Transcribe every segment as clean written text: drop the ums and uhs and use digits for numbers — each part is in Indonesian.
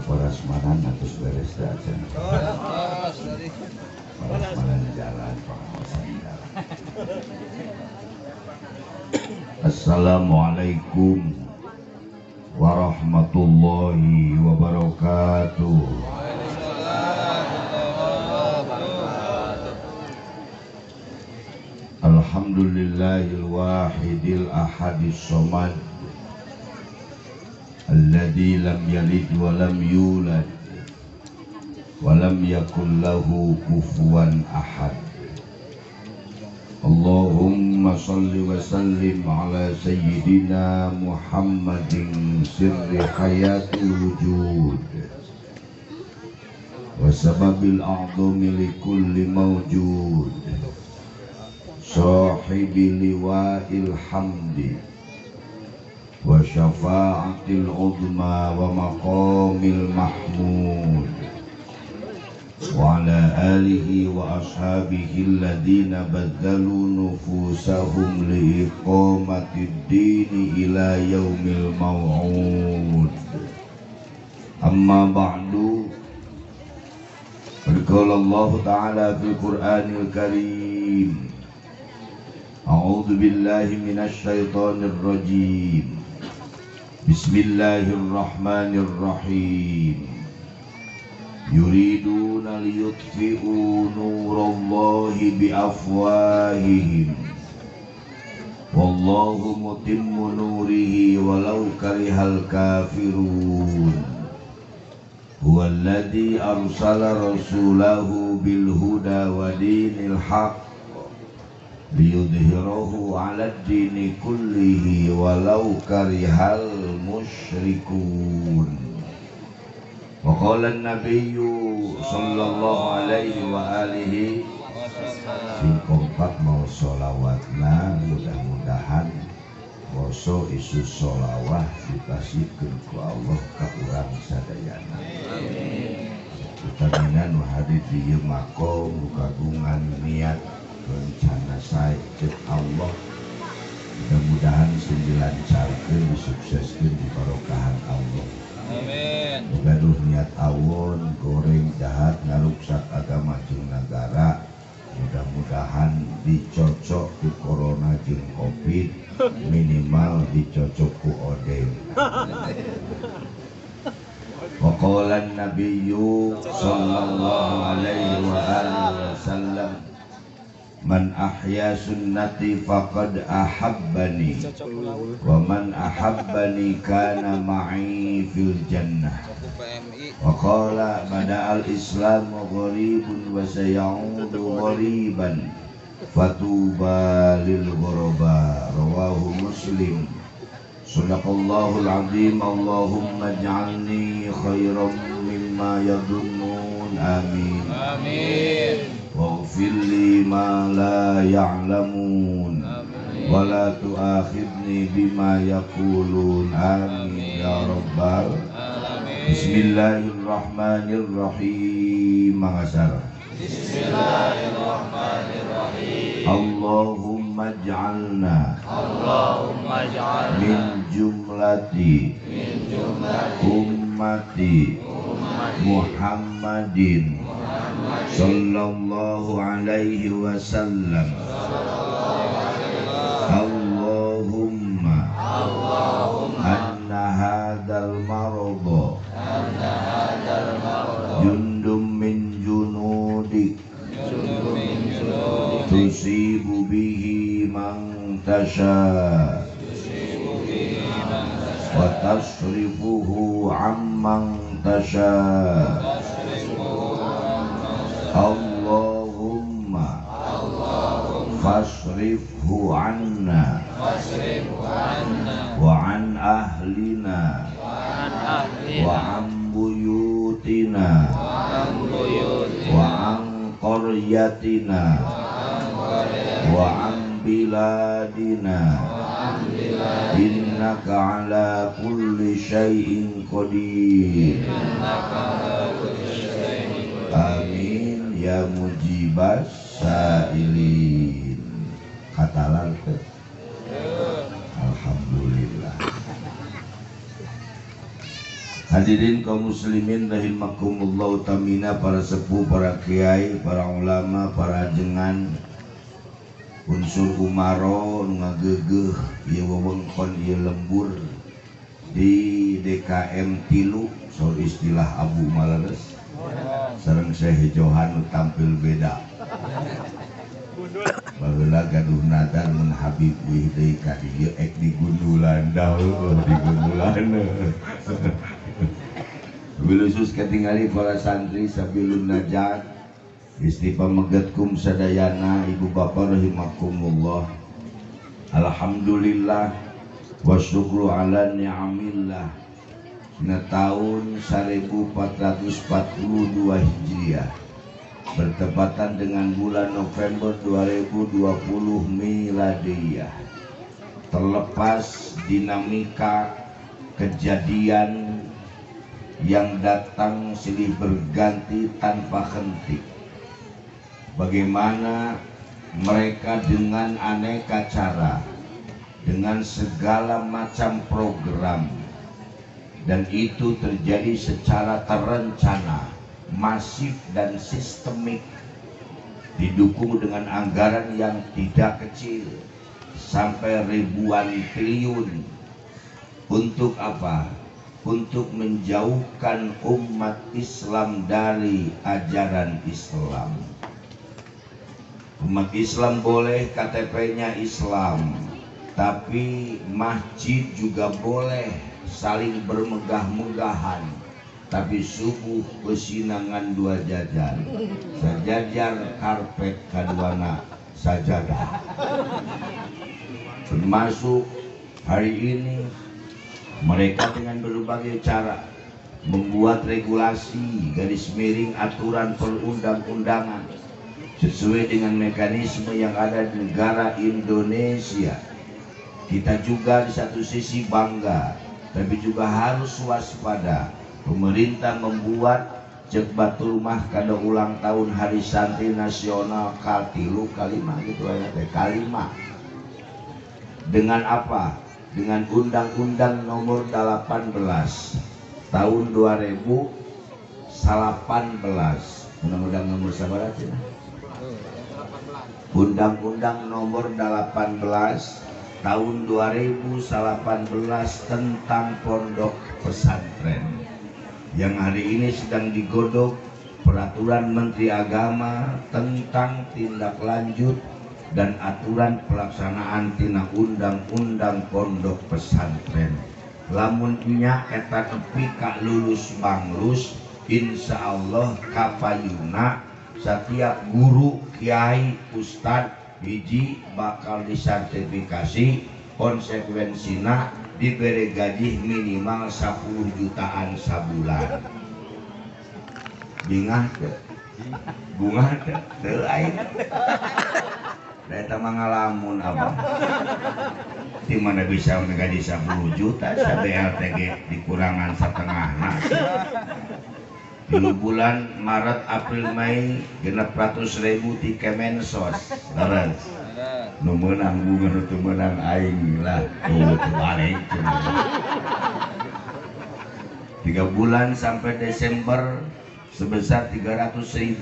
Parasmanan atus beres aja. Parasmanan jalan pengawasan jalan. Assalamualaikum warahmatullahi wabarakatuh. Alhamdulillahil wahidil ahadis somad alladzi lam yalid wa lam yulad wa lam yakul lahu kufuwan ahad. Allahumma salli wa sallim ala sayyidina Muhammadin sirri hayatul wujud wa sababil a'zami li kulli mawjud sahibi liwa'il hamdi wa syafa'atil uzma wa maqamil mahmud wa ala alihi wa ashabihi alladhina badzalu nufusahum li iqamatid dini ila yaumil maw'ud. Amma ba'du, qala Allah ta'ala fil Qur'anil Karim, a'udzu billahi minasy syaithanir rajim. Bismillahirrahmanirrahim. Yuriduna liyutfi'u nurallahi biafwahihim wallahu mutimmu nurihi walau karihal kafirun. Huwallazi arsala rasulahu bil huda wa dinil haqq liyudhhirahu 'alad dini kullihi walau karihal musyrikun. Wa qala an-nabiyyu sallallahu alaihi wa alihi, sing kompak mau sholawatna mudah-mudahan poso isu sholawah dipasikeun ku Allah ka urang sadayana. Amin. Utamina nu hadir di ieu makom kagungan niat rencana sae cek Allah, mudah-mudahan sing dilancarkeun disukseskeun di barokahan Allah. Amin. Gaduh niat awon goreng jahat ngaruksak agama jeung nagara, mudah-mudahan dicocok ku corona jeung covid, minimal dicocok ku odeng. Wa qala an-nabiyyu sallallahu alaihi wa alihi wasallam, man ahya sunnati faqad ahabbani wa man ahabbani kana ma'i fil jannah. Wa qala bada'al islamu gharibun wa sayaudu ghariban fatuba lil ghuraba. Rawahu Muslim. Sadaqallahul azim. Allahumma ij'alni khairan mimma yadhunnun. Amin. Amin. Waghfir li ma la ya'lamun wa la tu'akhidni bima yaqulun. Amin ya rabbal alamin. Bismillahirrahmanirrahim. Mangasar. Bismillahirrahmanirrahim. Allahumma ij'alna min jumlati ummati Muhammadin sallallahu alaihi wasallam. Allahumma anna hadzal marada jundum min junudik tusibu bihi man tasha wa tasrifuhu amman tasha. Allahumma fasrifhu anna wa an ahlina wa an buyutina wa an qaryatina wa an biladina innaka ala kulli syai'in qadir. Amin ya mujibas sailin. Katalan teh alhamdulillah. Hadirin kaum muslimin rahimakumullah utamina, para sepuh, para kiai, para ulama, para ajengan, unsur umaro nu ngagegeh ieu wewengkon ieu lembur di DKM tilu soal istilah Abu Malades sareng Syekh Johan tampil beda baheula gaduh nadar mun Habib wih deui ka dieu ek digundulan daun digundulan Wilusus ketinggali para santri sabilun najat istipa megetkum sadayana ibu bapak rahimakumullah. Alhamdulillah wa syukru ala ni'amillah na tahun 1442 Hijriah bertepatan dengan bulan November 2020 Miladiyah. Terlepas dinamika kejadian yang datang silih berganti tanpa henti, bagaimana mereka dengan aneka cara, dengan segala macam program, dan itu terjadi secara terencana, masif dan sistemik, didukung dengan anggaran yang tidak kecil sampai ribuan triliun. Untuk apa? Untuk menjauhkan umat Islam dari ajaran Islam. Umat Islam boleh KTP-nya Islam, tapi masjid juga boleh saling bermegah-megahan, tapi subuh pesinangan dua jajar, sejajar karpet kaduana sajadah. Termasuk hari ini mereka dengan berbagai cara membuat regulasi, garis miring, aturan perundang-undangan sesuai dengan mekanisme yang ada di negara Indonesia. Kita juga di satu sisi bangga, tapi juga harus waspada. Pemerintah membuat cek batul mah kada ulang tahun Hari Santri Nasional Katilu Kalima gitu ya, Kalima. Dengan apa? Dengan Undang-Undang Nomor 18 Tahun 2018, Undang-Undang Nomor sabar aja. Undang-Undang Nomor 18 Tahun 2018 tentang pondok pesantren, yang hari ini sedang digodok Peraturan Menteri Agama tentang tindak lanjut dan aturan pelaksanaan tina undang-undang pondok pesantren. Lamun nya eta tepi ka lulus banglus, insyaallah kapayuna setiap guru, kiai, ustad hiji bakal disertifikasi, konsekuensina diberi gaji minimal 10 jutaan sabulan. Bingah teh, bunga teh, teu aing. Eta mangalamun apa? Di mana bisa menggaji 10 juta, BLTG dikurangan setengahna. 3 bulan Maret, April, Mei 600.000 di Kemensos. Leres. Nu meunang bunga nu teu meunang aing lah. Tuh balik. 3 bulan sampai Desember sebesar 300.000.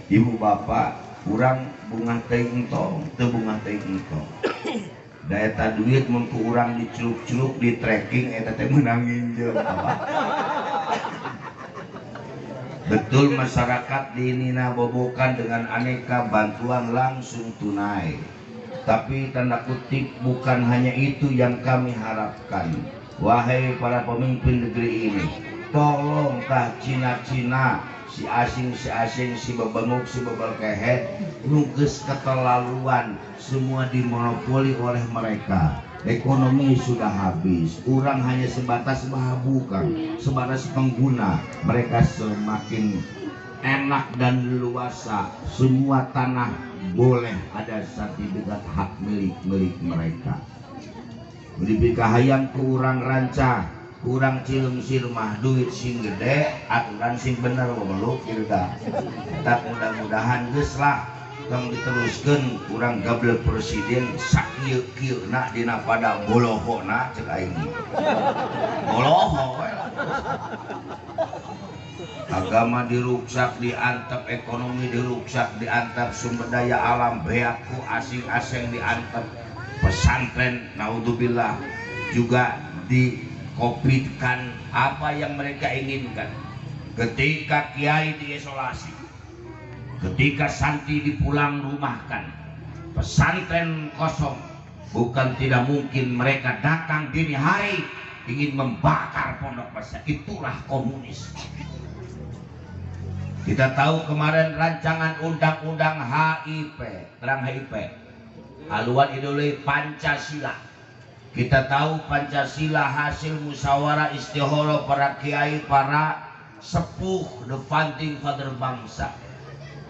Ibu bapak kurang bunga teh entong, teu bunga teh entong. Da eta duit mun ku urang diceluk-celuk, di tracking eta teh meunang nginjem apa. Betul masyarakat dinina bobokan dengan aneka bantuan langsung tunai. Tapi tanda kutip bukan hanya itu yang kami harapkan. Wahai para pemimpin negeri ini, tolong tah Cina-Cina, si asing, si bebenguk, si bebel kehet, nungges keterlaluan, semua dimonopoli oleh mereka. Ekonomi sudah habis, orang hanya sebatas mahabukan, sebatas pengguna. Mereka semakin enak dan leluasa, semua tanah boleh ada sertifikat hak milik mereka. Dibika hayang ku urang ranca, kurang cileng sirmah duit sing gede, aturan sing bener beluk kirda. Tak mudah-mudahan geus lah yang diteruskan kurang gabel presiden sakieu-kieu na dina pada bolohona cek aing boloho we lah. Agama diruksak, diantep, ekonomi diruksak, diantep, sumber daya alam beaku asing-asing diantep, pesantren naudzubillah juga dikopitkan apa yang mereka inginkan. Ketika kiai diisolasi, ketika santri dipulang rumahkan, pesantren kosong, bukan tidak mungkin mereka datang dini hari ingin membakar pondok pesantren. Itulah komunis. Kita tahu kemarin rancangan undang-undang HIP, terang HIP, haluan ideologi Pancasila. Kita tahu Pancasila hasil musyawarah istihoro para kiai, para sepuh, the founding father bangsa.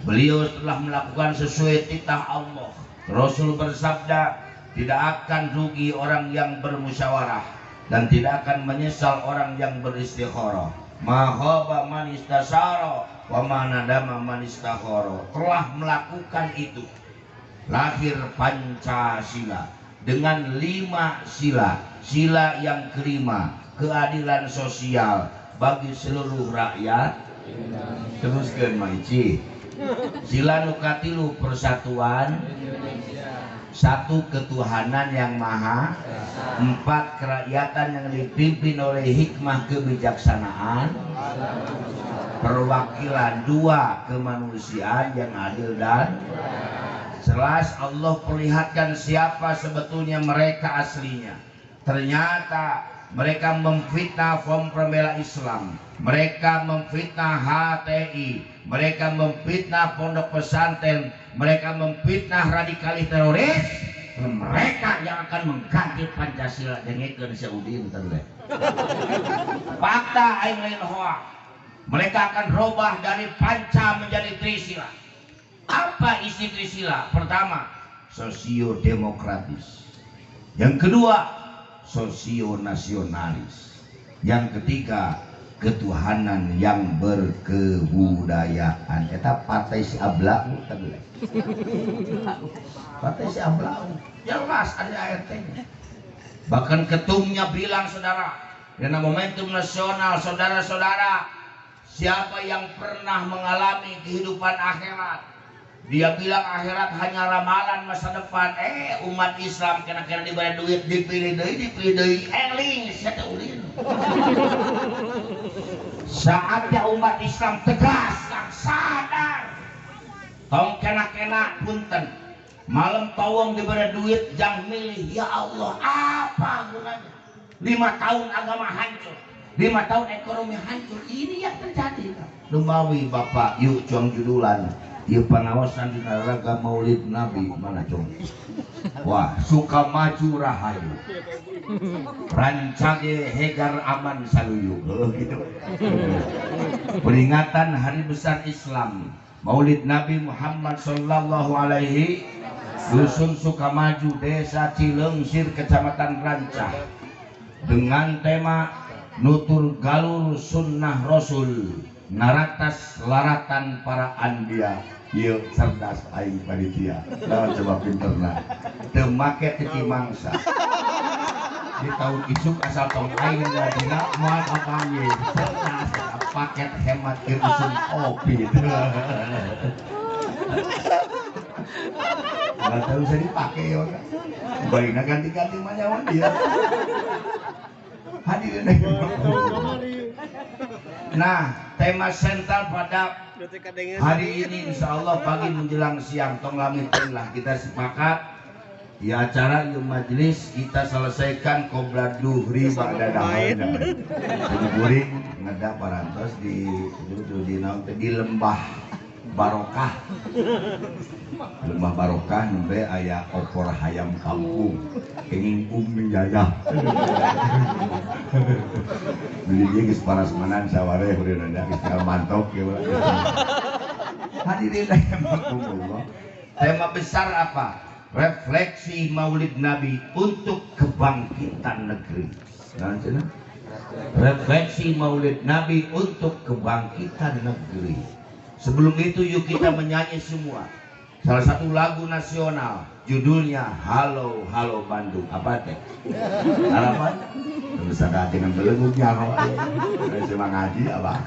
Beliau telah melakukan sesuai titah Allah. Rasul bersabda, tidak akan rugi orang yang bermusyawarah dan tidak akan menyesal orang yang beristikharah. Mahaba man istasyara wa manadama man istakhara. Telah melakukan itu. Lahir Pancasila dengan 5 sila. Sila yang kelima, keadilan sosial bagi seluruh rakyat. Teruskan Maici. Sila nu katilu, persatuan, 1 ketuhanan yang maha, 4 kerakyatan yang dipimpin oleh hikmah kebijaksanaan, perwakilan, 2 kemanusiaan yang adil dan jelas. Allah perlihatkan siapa sebetulnya mereka aslinya. Ternyata mereka memfitnah Front Pembela Islam, mereka memfitnah HTI, mereka memfitnah pondok pesantren, mereka memfitnah radikalis teroris. Mereka yang akan mengganti Pancasila dengan Saudi. Fakta aing lain hoak. Mereka akan robah dari panca menjadi trisila. Apa isi trisila? Pertama, sosio-demokratis. Yang kedua, sosio-nasionalis. Yang ketiga, ketuhanan yang berkebudayaan. Eta partai si Ablahu tadi. Partai si Ablahu. Jelas ada ART-nya. Bahkan ketumnya bilang, saudara, karena momentum nasional, saudara-saudara, siapa yang pernah mengalami kehidupan akhirat, dia bilang akhirat hanya ramalan masa depan. Umat Islam kena-kena diberi duit, dipilih deui eling siapa ulin. Saatnya umat Islam tegas dan sadar. Tong kena-kena punten, malam tawong diberi duit jang milih. Ya Allah, apa gunanya? 5 tahun agama hancur, 5 tahun ekonomi hancur. Ini yang terjadi. Lumawi Bapak, yuk cuang judulan. Ieu panawasan di naraga Maulid Nabi mana cung? Wah, suka maju rahayu. Rancage hegar aman saluyu. Gitu. Peringatan hari besar Islam, Maulid Nabi Muhammad sallallahu alaihi Dusun Sukamaju, Desa Cileungsir, Kecamatan Rancah, dengan tema Nutur Galur Sunnah Rasul, naratas laratan para anbiya. Yuk cerdas aing panitia. Lawan coba pinterna. Teu make titi mangsa. Di tahun isuk asal tong aing dina moal kapange. Cerdas paket hemat irusun kopi. Enggak tahu bisa dipakai ya. Baina ganti-ganti manyawan dia. Hadirin. Nah, tema sentral pada hari ini insya Allah pagi menjelang siang tong lamitin lah kita sepakat di acara di majelis kita selesaikan qobla duhri ba'da dahar. Jadi guring ngeda parantos di lembah barokah. Lembah barokah nembe aya opor hayam kampung kenging menjajah. Beli geus parasmanan saware urang da geus mantok ya. Hadirin rahimakumullah. Tema besar apa? Refleksi Maulid Nabi untuk kebangkitan negeri. Refleksi Maulid Nabi untuk kebangkitan negeri. Sebelum itu yuk kita menyanyi semua. salah satu lagu nasional judulnya Halo Halo Bandung. Apa teh? Harapan? Bisa dengan belenggunya cuma ngaji apa?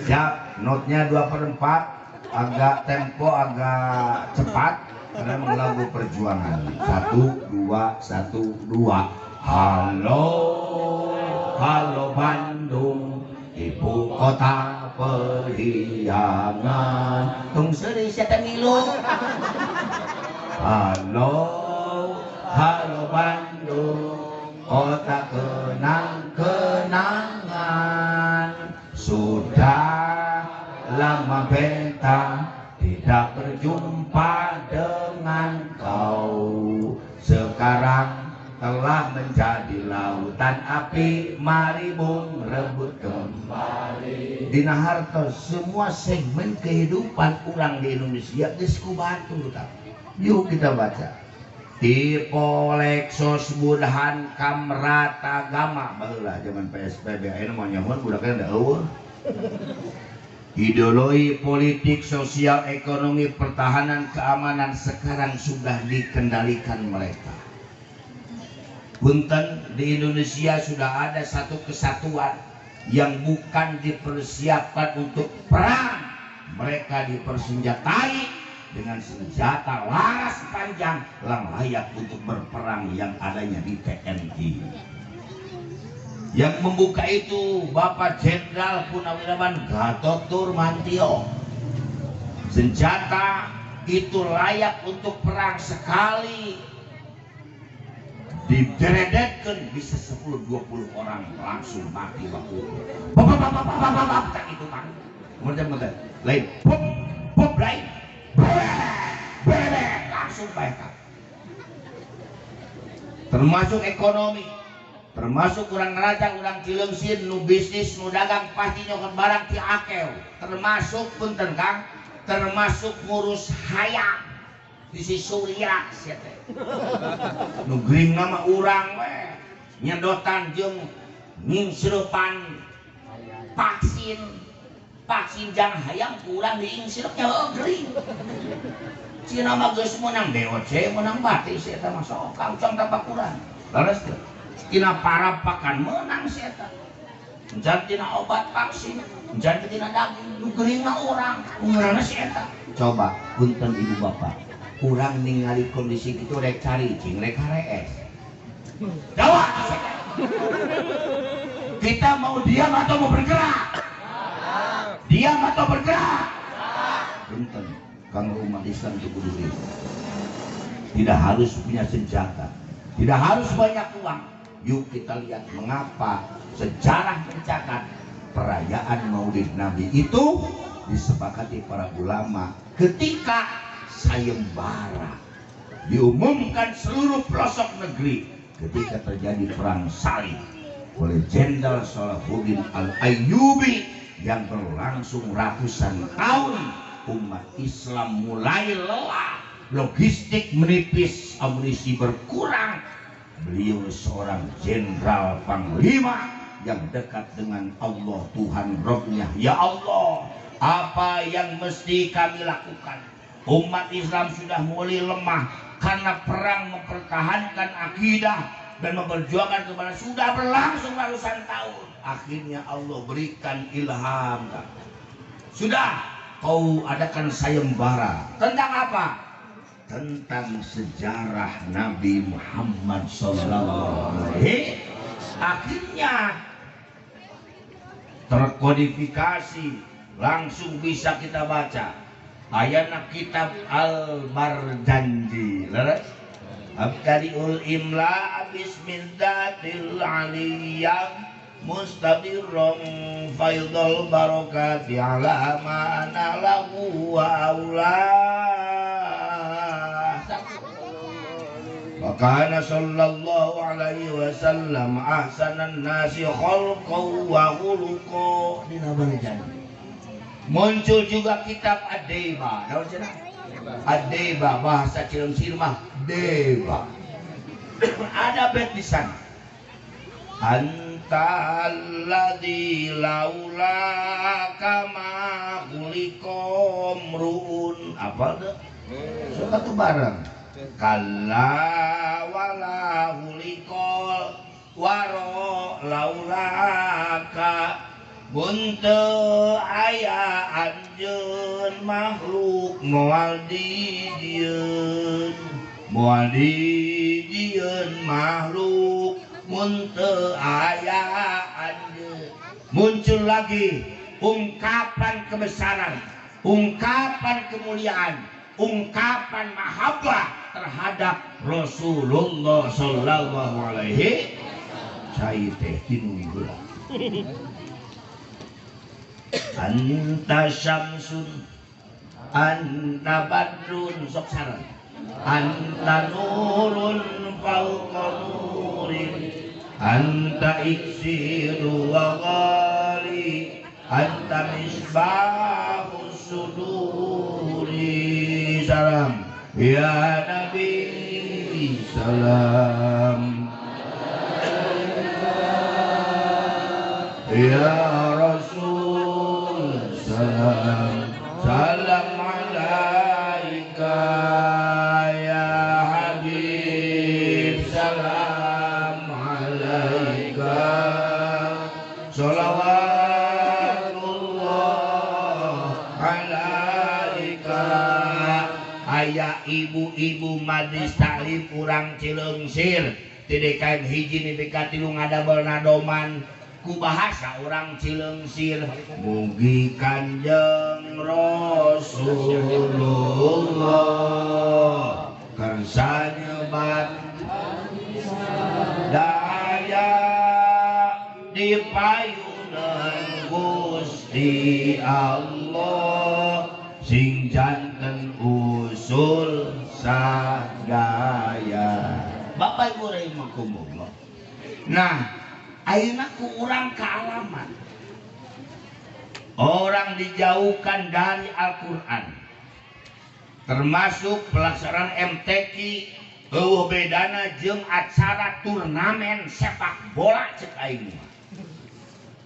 Siap, notnya 2/4, agak tempo agak cepat karena memang lagu perjuangan. 1 2 1 2. Halo Halo Bandung, ibu kota periangan. Tung seri siapa milu? Halo Halo Bandung, kota kenang-kenangan. Sudah lama beta tidak berjumpa dengan kau. Sekarang telah menjadi lautan api, mari bung rebut kembali. Dina hartos semua segmen kehidupan orang di Indonesia geus ku batur. Yuk kita baca. Tipolek sosbudhan kamrata gama baheula zaman PSBB ayeuna mah nyamun budakna da eueuh. Ideologi politik, sosial, ekonomi, pertahanan, keamanan sekarang sudah dikendalikan mereka. Punten, di Indonesia sudah ada satu kesatuan yang bukan dipersiapkan untuk perang. Mereka dipersenjatai dengan senjata laras panjang yang layak untuk berperang yang adanya di TNI. Yang membuka itu Bapak Jenderal Purnawirawan Gatot Nurmantio. Senjata itu layak untuk perang sekali dideredetkan bisa 10-20 orang langsung mati waktu itu. Bapak itu kan. Kemudian lain pop lain bebek langsung baik. Termasuk ekonomi, termasuk kurang neraca, kurang cileungsin, nu bisnis, nu dagang pasti nyokot barang ti akew. Termasuk punten Kang, termasuk ngurus hayam di si Surya sia teh. Nu gering nama urang we nyedotan jeung ngingsreupan vaksin jang hayam kurang diingsreupnya gering. Cina mah geus meunang DOC, meunang batis eta mah sok kaucang tapakuran. Leres teh. Tina parapakan menang si eta. Encan tina obat vaksin, encan tina daging, nu gering mah urang, umurna si eta. Coba punten ibu bapak, kurang ningali kondisi itu rek cari cing rek harees. Jawab. Kita mau diam atau mau bergerak? Diam atau bergerak? Punten, kanggo umat Islam itu kudu tidak harus punya senjata, tidak harus banyak uang. Yuk kita lihat mengapa sejarah mencatat perayaan Maulid Nabi itu disepakati para ulama ketika sayembara diumumkan seluruh pelosok negeri ketika terjadi perang salib oleh Jenderal Salahuddin Al-Ayyubi yang berlangsung ratusan tahun. Umat Islam mulai lelah, logistik menipis, amunisi berkurang. Beliau seorang jenderal panglima yang dekat dengan Allah Tuhan Robnya. Ya Allah, apa yang mesti kami lakukan? Umat Islam sudah mulai lemah karena perang mempertahankan akidah dan memperjuangkan kepada sudah berlangsung ratusan tahun. Akhirnya Allah berikan ilham. Sudah kau adakan sayembara tentang apa? Tentang sejarah Nabi Muhammad SAW. Akhirnya terkodifikasi, langsung bisa kita baca. Ayana kitab Al-Barjanji. Abtadi'ul imla bismillatil aliyah mustabirron faidul barakati ala ma'ana lahu wa aulah. Wakana sallallahu alaihi wasallam ahsanan nasi khalqahu wa khuluqahu. Muncul juga kitab Ad-Daiba. Tahu cenah? Ad-Daiba bahasa Cileungsi mah Deba. Ada bait di sana. Anta alladzi laula kama khuliqam ruun. Apa tuh? Suka tuh bareng. Kalla wala hulikol waro laulaka bunte aya anjeun makhluk moal dijieun makhluk munte aya anjeun. Muncul lagi ungkapan kebesaran, ungkapan kemuliaan, ungkapan mahabbah terhadap Rasulullah sallallahu alaihi cai teh tinunggu. Anta syamsun anta badrun sok saran anta nurun fauqa nurin anta iksiru wa ghali anta misbahus suduri. Salam ya Nabi, salam ya Rasul, salam salam alaika ya Habib, salam alaika sholawatullah alaika. Aya ibu-ibu majlis taklim urang Cileungsir tidekain hiji nepi ka 3 ngadabel nadoman ku bahasa orang Cileungsir. Mugi Kanjeng Rasulullah kersa nyebat daya di payunan Gusti Allah sing janten usul sadaya. Bapak Ibu rahimakumullah. Nah, ayeuna ku urang kaalaman orang dijauhkan dari Al-Quran, termasuk pelaksanaan MTQ eueuh bedana jeung acara turnamen sepak bola cek aing.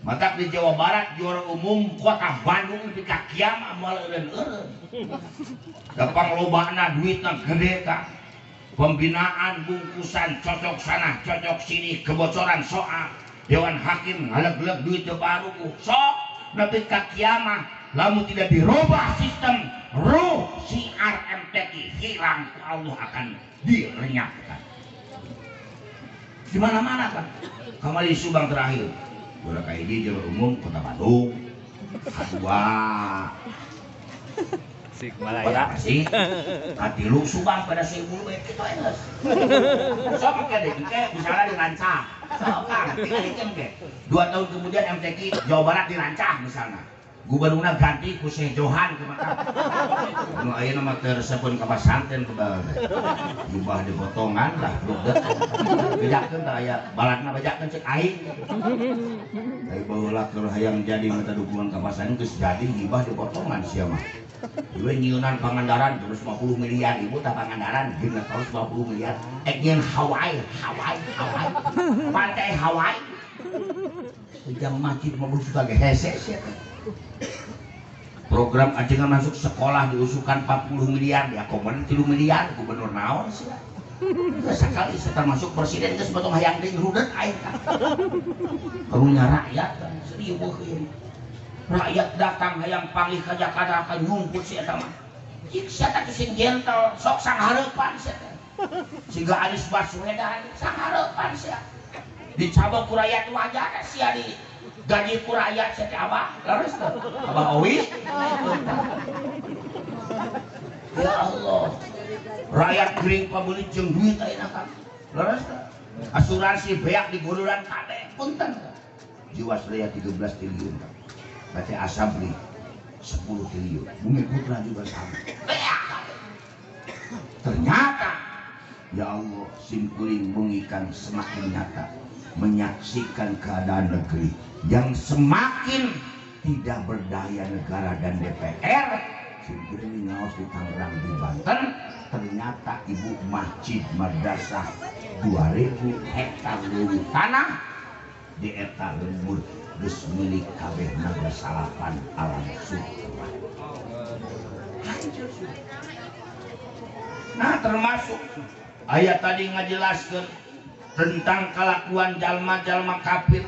Matak di Jawa Barat juara umum kota Bandung di ka kiamat moal eureun-eureun. Da panglobana duitna gede tah. Pembinaan bungkusan cocok sana cocok sini, kebocoran soal Dewan Hakim ngaleg-leg duit baru sok nepi ka kiamat lamun tidak dirubah sistem ruh siar MTQ hilang Allah akan dilenyapkan di mana-mana kan. Kamari Subang terakhir udah kayak di Jawa Umum Kota Bandung kedua pada sih hati lu Subang pada 1000 gitu enak so pakai deh kayak misalnya dirancang so kan 2 tahun kemudian MTQ Jawa Barat dirancang misalnya gubernurnya ganti ku Syekh Johan ke mata nu aya nama tersebut ka pasantren ke bawah jubah dipotongan lah ludet bedakeun da aya balatna bejakeun cek aing ai baheula keur hayang jadi minta dukungan ka pasantren geus jadi jubah dipotongan sia mah dua nyiunan Pangandaran terus 50 miliar ibu tak Pangandaran gimana terus 50 miliar ingin Hawaii pantai Hawaii ujang masjid mau suka geheses ya. Program ajengan masuk sekolah diusulkan 40 miliar diakomodir 3 miliar gubernur naon sih sekali setelah masuk presiden itu sebetulnya hayang ding rudet air karunya rakyat serius rakyat datang hayang panggil ke Jakarta akan nyumput si eta mah cik sia teh sing gentle sok sanghareupan sia siga Anies Baswedan sanghareupan sia dicabok ku rakyat wajah sia di gaji ku rakyat sia teh abah leres teh abah Owi ya Allah rakyat gering pabeulit jeung duit ayeuna kan leres teh asuransi beak di guluran kade punten Jiwasraya 13 triliun berarti asa beli 10 triliun Bumi Putra juga sama. Ternyata ya Allah simkuring mengikan semakin nyata menyaksikan keadaan negeri yang semakin tidak berdaya negara dan DPR. Simkuring ngaos di Tangerang di Banten ternyata ibu masjid madrasah 2000 hektar leuwih tanah di eta lembur geus milik kabeh naga salapan alam sutra. Nah termasuk ayat tadi ngajelaskan tentang kelakuan jalma-jalma kafir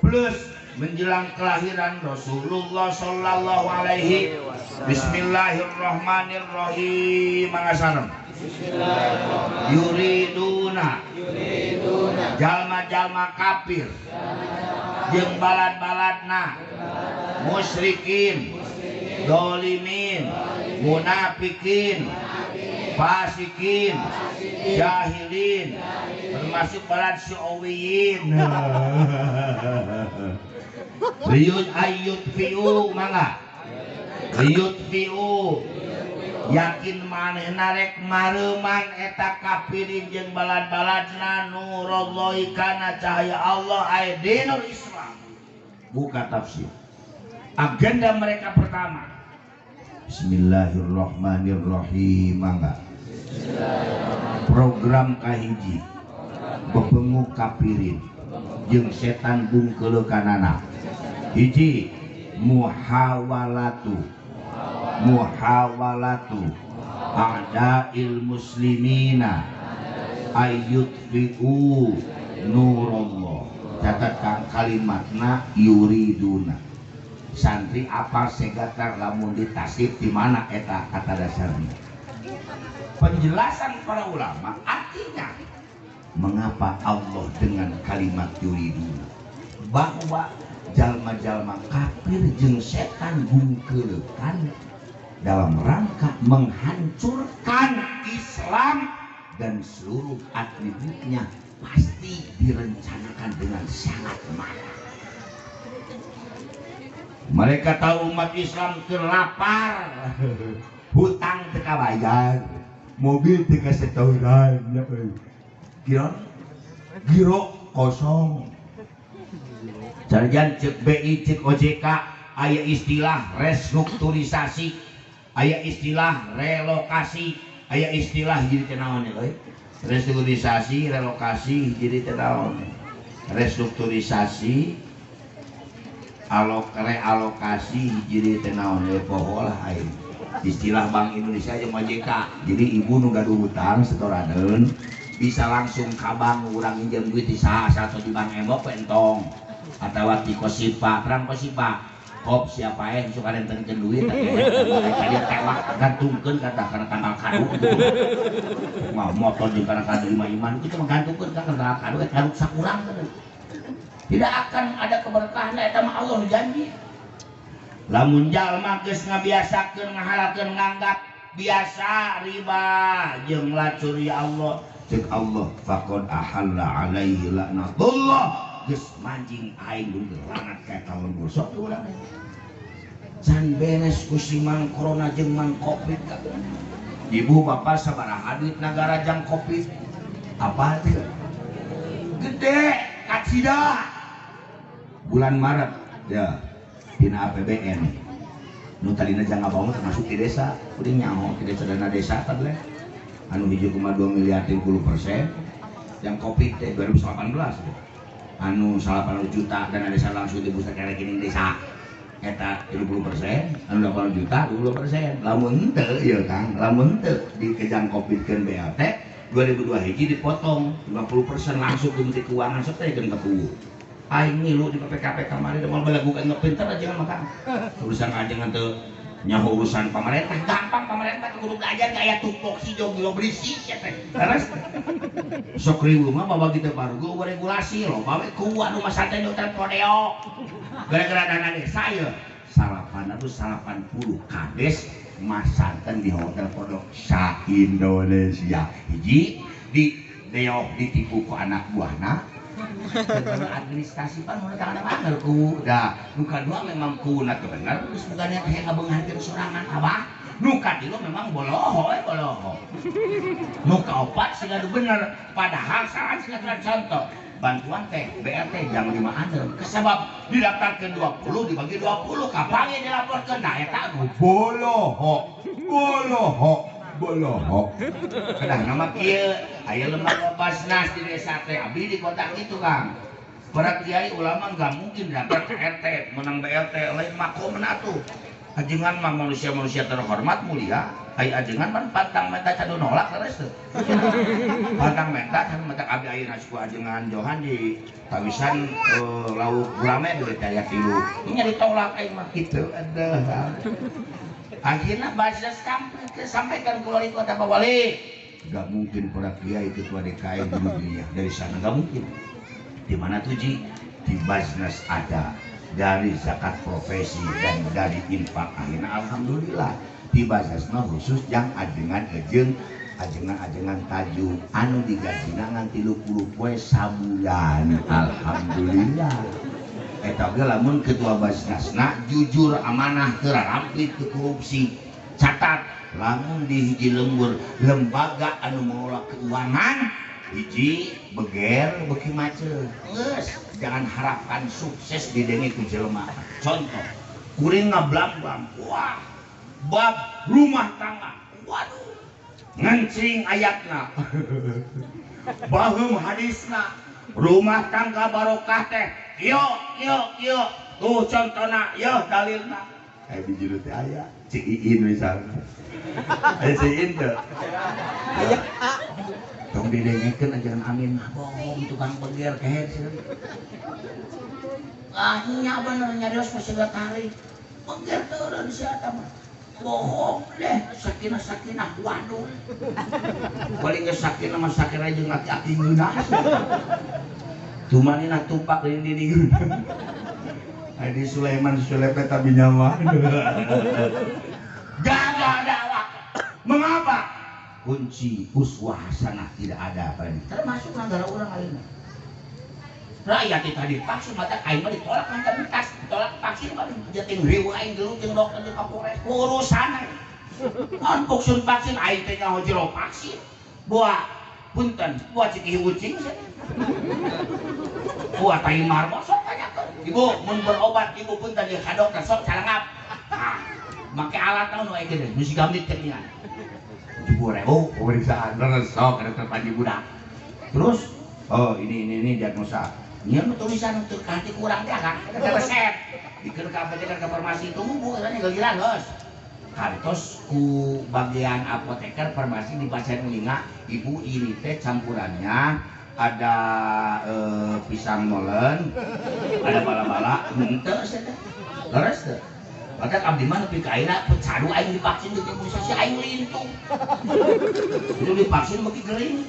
plus menjelang kelahiran Rasulullah Sallallahu Alaihi Bismillahirrahmanirrahim. Mangasarem yuriduna jalma-jalma kafir jeung balad-baladna musyrikin dolimin munafikin fasikin jahilin termasuk balad syu'wiyin riyut ayut fi'u mangga riyut fi'u yakin manehna rek mareman eta kafirin jeung balad-baladna nurullahi kana cahaya Allah aya dinul Islam. Buka tafsir agenda mereka pertama Bismillahirrahmanirrahim. Mangga program kahiji bebengu kafirin jeung setan bungkeulekanana. Hiji muhawalatu a'da'il muslimina ayyutfi'u nurullah. Catat kang kalimatna yuriduna. Santri apa segatar lamun ditasib di mana eta kata dasarnya. Penjelasan para ulama artinya mengapa Allah dengan kalimat yuriduna, bahwa jalma-jalma kafir jeung setan bungkeulekan dalam rangka menghancurkan Islam dan seluruh atributnya pasti direncanakan dengan sangat matang. Mereka tahu umat Islam kelapar, hutang teka bayar, mobil teka setoran, giro kosong. Sarjan cek BI cek OJK aya istilah restrukturisasi, aya istilah relokasi, aya istilah jadi tenawan ya euy. Restrukturisasi, relokasi jadi tenawan. Restrukturisasi realokasi jadi tenawan ya poho lah aing. Istilah Bank Indonesia jeung OJK. Jadi ibu nu gaduh hutang setoraneun bisa langsung ka bank urang pinjem duit di saha atau di bank embok pentong. Atau di kosipa, terang kosipa kop siapa suka rentenkeun duit tadi tewak gantungkeun kata karena tanggal kado mau motor di karena kado iman itu menggantungkeun ka tanggal kado kado sakurang tidak akan ada keberkahan eta mah Allah janji. Lamun jalma geus ngabiasakeun ngahalakeun nganggap biasa riba jeung lacur ya Allah cek Allah faqad ahalla alaihi laknatullah geus mancing aing geus langat ka taun bosok urang can benes ku si mang corona jeung mang covid ka ibu bapak sabaraha duit negara jang covid apa teh gede kacida bulan Maret ya dina APBN nu tadina jang abang termasuk di desa kudu nyaho di desa dana desa teh anu 7,2 miliar 30% yang covid teh 2018 anu 80 juta dan desa langsung dibusa kere kini desa eta 30%, anu 80 juta 20%. Lamun teu ieu Kang, lamun teu dikejang Covid-keun BLT 2002 hiji dipotong 50% langsung ke Menteri Keuangan sok teh geun kepueuh. Aing ngilu di PPKP kamari moal balagukan ngepinter aja mah Kang. Urusan ajengan teu nyaho urusan pemerintah gampang, pemerintah kudu belajar gaya tupok si joglo berisi ya teh. Terus sok ribu mah bawa kita baru gua regulasi loh, bawa kuat rumah santai dokter podeo. Gara-gara dana desa ya, salapan itu 80 kades masanten di hotel podok sa Indonesia. Hiji di deok ditipu ku anak buahna. Administrasi pan mulai tangan banget ku dah nuka dua memang ku nak benar terus bukannya kayak ngabengarkeun sorangan abah nuka tilu memang boloho nuka opat sih gak bener padahal salah sih contoh bantuan teh BRT jam 5 andel kesebab didaftarkan 20 dibagi 20 kapan yang dilaporkan nah eta boloho kadang nama kieu aya lembaga Basnas di desa teh abdi di kota kitu Kang. Para kiai ulama enggak mungkin dapat RT menang BRT lain makom atuh. Ajengan mah manusia-manusia terhormat mulia. Ai ajengan pan pantang menta cadu nolak terus teu. Pantang menta can menta abdi ayeuna suku ajengan johan di tawisan lauk gurame deui daya tilu. Nya ditolak aing mah kitu. Aduh. Akhirnya bahasa sampaikan ke wali kota Pak Wali. Gak mungkin para kiai ketua DKI di dunia dari sana gak mungkin. Di mana tuh Ji? Di Basnas ada. Dari zakat profesi dan dari infak akhirnya alhamdulillah di Basasna khusus yang ajengan tajuk anu digajina ngan 30 poe sabulan alhamdulillah. Eta ge lamun ketua Basnasna jujur amanah teu rampit teu korupsi. Catat lamun di hiji lembur lembaga anu mengelola keuangan hiji beger beuki macet geus jangan harapkan sukses didengi ku jelema. Contoh kuring ngablambam wah bab rumah tangga waduh ngencing ayatna baheum hadisna rumah tangga barokah teh yo tuh contohna yo dalilna di juru teh aya cik Iin misalnya cik Iin teh aya tong didengekeun ajaran amin bohong tukang beger kehe sih nya bener nyarios masih gak tarik beger teu urang si eta mah bohong deh sakinah waduh paling geus sakinah mah sakinah jeung aki-aki ngeunas tumanina tumpak di dinding Adi Sulaiman Sulepet tapi nyawa jaga dakwah. Mengapa? Kunci uswah hasanah tidak ada pada ini. Termasuk negara orang lainnya. Rakyat itu tadi vaksin mata aing mah ditolak mantap mitas, ditolak vaksin mah jating riweuh aing dulu jeung dokter di Kapolres urusan. Anpuk sun vaksin aing teh nyaho jero vaksin. Buah punten, buah cikihi ucing cenah. Buah tai marmo sok tanyakeun. Ibu mun berobat ibu punten di ka dokter sok calangap. Nah, make alat nu aya gede, nu siga mit teuingan. 70.000 pemeriksaan terus sok dokter Panji budak. Terus oh ini diagnosa. Nya nu tulisan teu ka hati kurang teh kan. Ada resep. Dikeun ka apoteker ka farmasi tunggu katanya gila geus. Kantos ku bagian apoteker farmasi dibacain ngelinga ibu ini teh campurannya ada pisang molen, ada bala-bala, henteu cenah. Leres teu? Padahal abdi mah nepi ka ayeuna pecadu aing divaksin di imunisasi aing lintung. Itu divaksin beuki geuring.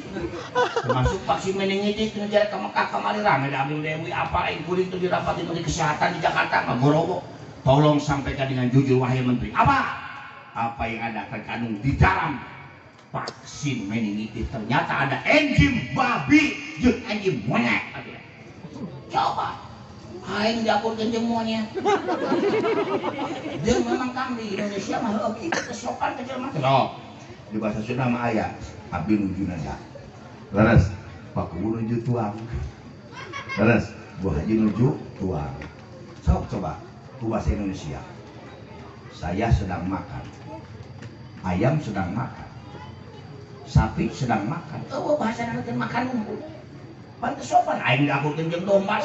Termasuk vaksin meningitis nu jare ka Mekah kamari rame da abdi deui apa aing kuring teu dirapat di Menteri Kesehatan di Jakarta mah gorowo. Tolong sampaikan dengan jujur wahai menteri. Apa yang ada terkandung di dalam vaksin meningitis ternyata ada enzim babi jeung enzim monyet. Coba aing diakurkeun jeung monyet. Jeung memang kang di Indonesia mah heuh kesopan ke jelema. No. Di bahasa Sunda mah aya abdi nuju nada. Leres, Pak Guru nuju tuang. Leres, Bu Haji nuju tuang. Sok coba ku bahasa Indonesia. Saya sedang makan. Ayam sedang makan. Sapi sedang makan. Oh, bahasa nanti makan unggul. Pantes sopan aing diakurkeun jeung domba.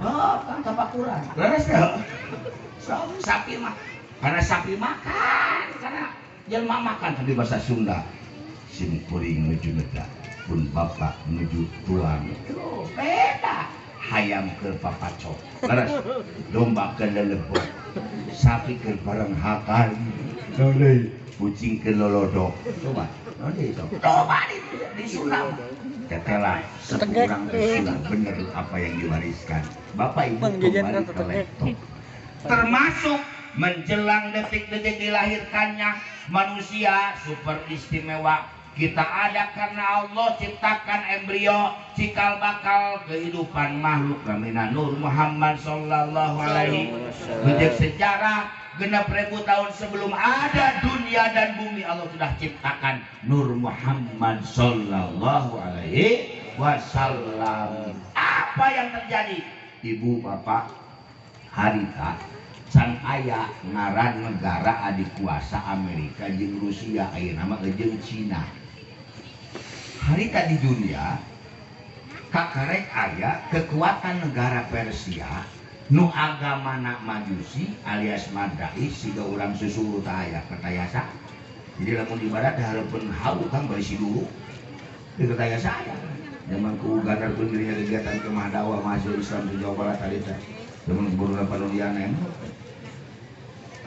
Oh, kan tapakuran. Leres teh. Sapi mah karena sapi makan, karena jelema makan tadi bahasa Sunda. Sim kuring nuju neda, pun bapak menuju tulang. Beda. Hayam ke papacok. Leres. Domba ke lelebok. Sapi ke bareng hakan. Deui. Kucing ke lolodok. Coba. Coba di Sunda. Tetela sekurang sudah benar apa yang diwariskan. Bapak Ibu kembali ke laptop. Termasuk menjelang detik-detik dilahirkannya manusia super istimewa. Kita ada karena Allah ciptakan embrio cikal bakal kehidupan makhluk namina Nur Muhammad sallallahu alaihi wasallam. Sejarah genap ribu tahun sebelum ada dunia dan bumi Allah sudah ciptakan Nur Muhammad sallallahu alaihi wasallam. Apa yang terjadi? Ibu bapak harita can aya ngaran negara adik kuasa Amerika jeung Rusia ayeuna mah jeung Cina. Harita di dunia kakarek aya kekuatan negara Persia nu agamana Majusi alias Madai siga urang susuru teh aya ketayasa. Jadi lamun ibadah hareupeun hau Kang bari si dulu di ketayasa aya. Zaman ku gadar pun dirinya kegiatan kemah dakwah mahasiswa Islam di Jawa Barat tadi teh. Zaman guru panulian emang.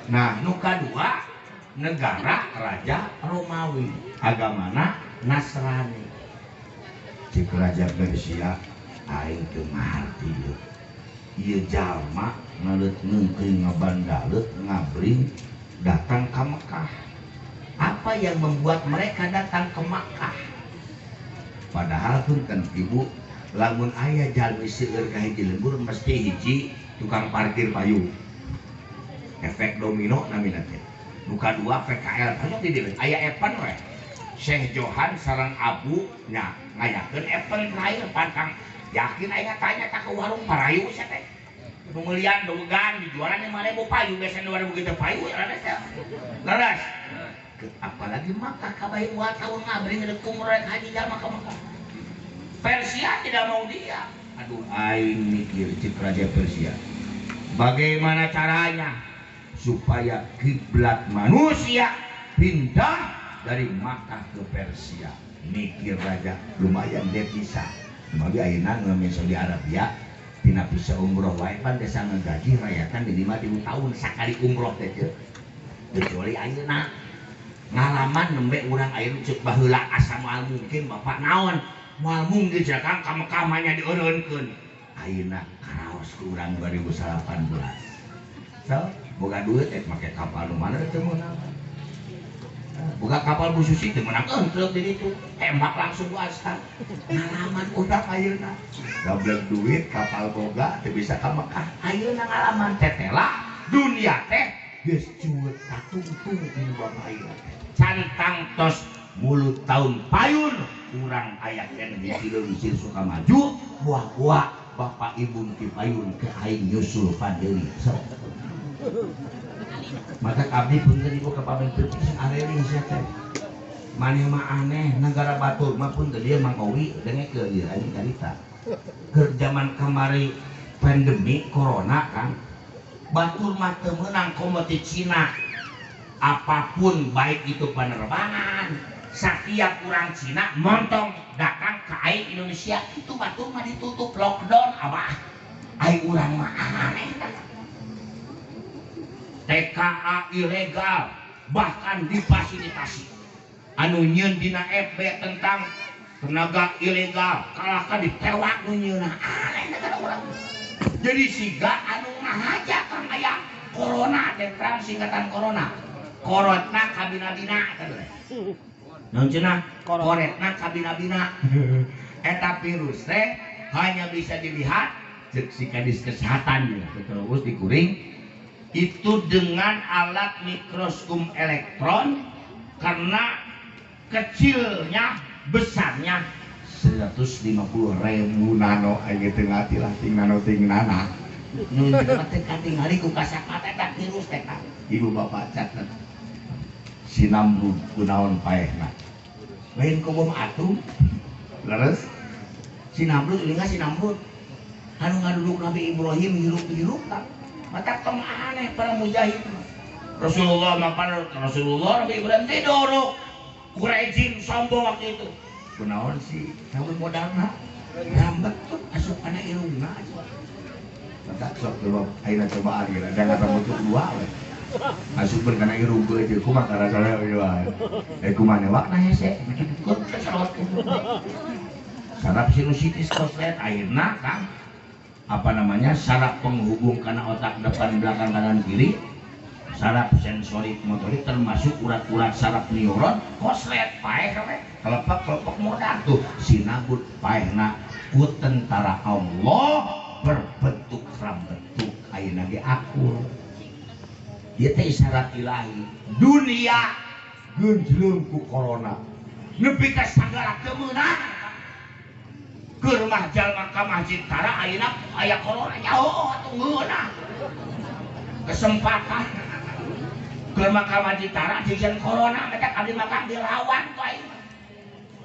Nah, nu kadua negara Raja Romawi, agamana Nasrani. Cik Raja Persia aing teu ngarti ieu. Ieu jalma ngaleut ngeukeun ngabandaleut ngabring datang ke Mekah. Apa yang membuat mereka datang ke Mekah? Padahal pun kan ibu lamun aya jalmi seueur ka hiji lembur mesti hiji tukang parkir payung. Efek domino namina teh. Nu kadua PKL aya di dieu. Aya event we. Syekh Johan sareng Abu nya ngayakeun event lain pantang yakin aya tanya tak ke warung parayu sia teh. Nu meulieun dogan dijualan 5.000 payu biasa 2.000 kitu payu rada teh. Laras. Apalagi Makkah kabahin wa tahun ngabring ada kumrek haji jalma ke Makkah. Persia tidak mau dia. Aduh aing mikir cik Raja Persia. Bagaimana caranya supaya kiblat manusia pindah dari Makkah ke Persia? Mikir Raja lumayan devisa. Magi ayeuna ngamen Saudi Arabia tina bisa umroh wae pan desa ngagaji rayakan di 5.000 tahun sakali umroh teh teu. Kecuali ayeuna ngalaman nembe urang ayeuna cek baheula asa moal mungkin bapak naon moal mungkin jakang ka Mekah mah nya dieureunkeun. Ayeuna karaos ku urang 2018. So, boga duit make kapal nu mana teu meunang. Boga kapal Bu Susi teu meunang euntreuk di ditu. Tembak langsung ku asal. Ngalaman udah ayeuna. Gablek duit kapal boga teu bisa ka Mekah. Ayeuna ngalaman tetela dunia teh geus cueut katungtung di bawah air. Cantang tos mulut tahun payun urang aya keneh hiji suka maju buah-buah bapak ibu ti payun ke aing nyusul pandeuri. Maka abdi punten ibu ka pameng teuing areling sia teh. Maneh mah aneh negara batur mah pun teu dieu Mang Owi dengekeun ieu anjing carita. Keur zaman kamari pandemi corona kan batur mah teu meunang kompetisi Cina. Apapun baik itu penerbangan setiap orang Cina montong datang ke aing Indonesia itu batur mah ditutup lockdown abah aing urang mah aneh TKA ilegal bahkan difasilitasi anu nyieun dina FB tentang tenaga ilegal kalahkan ditewak nu nyieunna aneh negara urang jadi siga anu ngahaja kang aya corona teh singkatan corona korotna kabina-bina kan naon cenah koretna kabina-bina eta virus teh hanya bisa dilihat cek si kadis kesehatan terus dikuring itu dengan alat mikroskop elektron karena kecilnya besarnya 150.000 nano aja tengah tilah ting nano ting nana nun teh katingali ku kasakata eta virus teh ibu bapak catet sinamrud kunaon paehna lain ku bom atom leres sinamrud ingat sinamrud anu ngaduduk Nabi Ibrahim hirup-hirup kan mata tong aneh para mujahid Rasulullah mapan Rasulullah Nabi Ibrahim teh dorok kurejin sombong waktu itu kunaon sih namun modalna ngambek tuh asup kana irungna mata sok coba ayeuna cobaan geus ada rambut dua we asupkeun kana irung geus teh kumaha rasana ieu wae kumaha wakna hese dikit-dikit sarot saraf sinusitis koslet ayeuna Kang apa namanya saraf penghubung kana otak depan belakang kanan kiri saraf sensorik motorik termasuk urat-urat saraf neuron koslet paeh we kelopak modal tuh sinabut paehna ku tentara Allah berbentuk rambentuk ayeuna ge akur ieu teh isyarat ilahi dunia geunjleum ku corona nepi ka sagala teu meunang keur mah jalma ka masjid tara ayeuna aya corona nyaho atuh ngeunah kesempatan keur mah ka masjid tara jeung corona eta abdi mah dilawan ku aing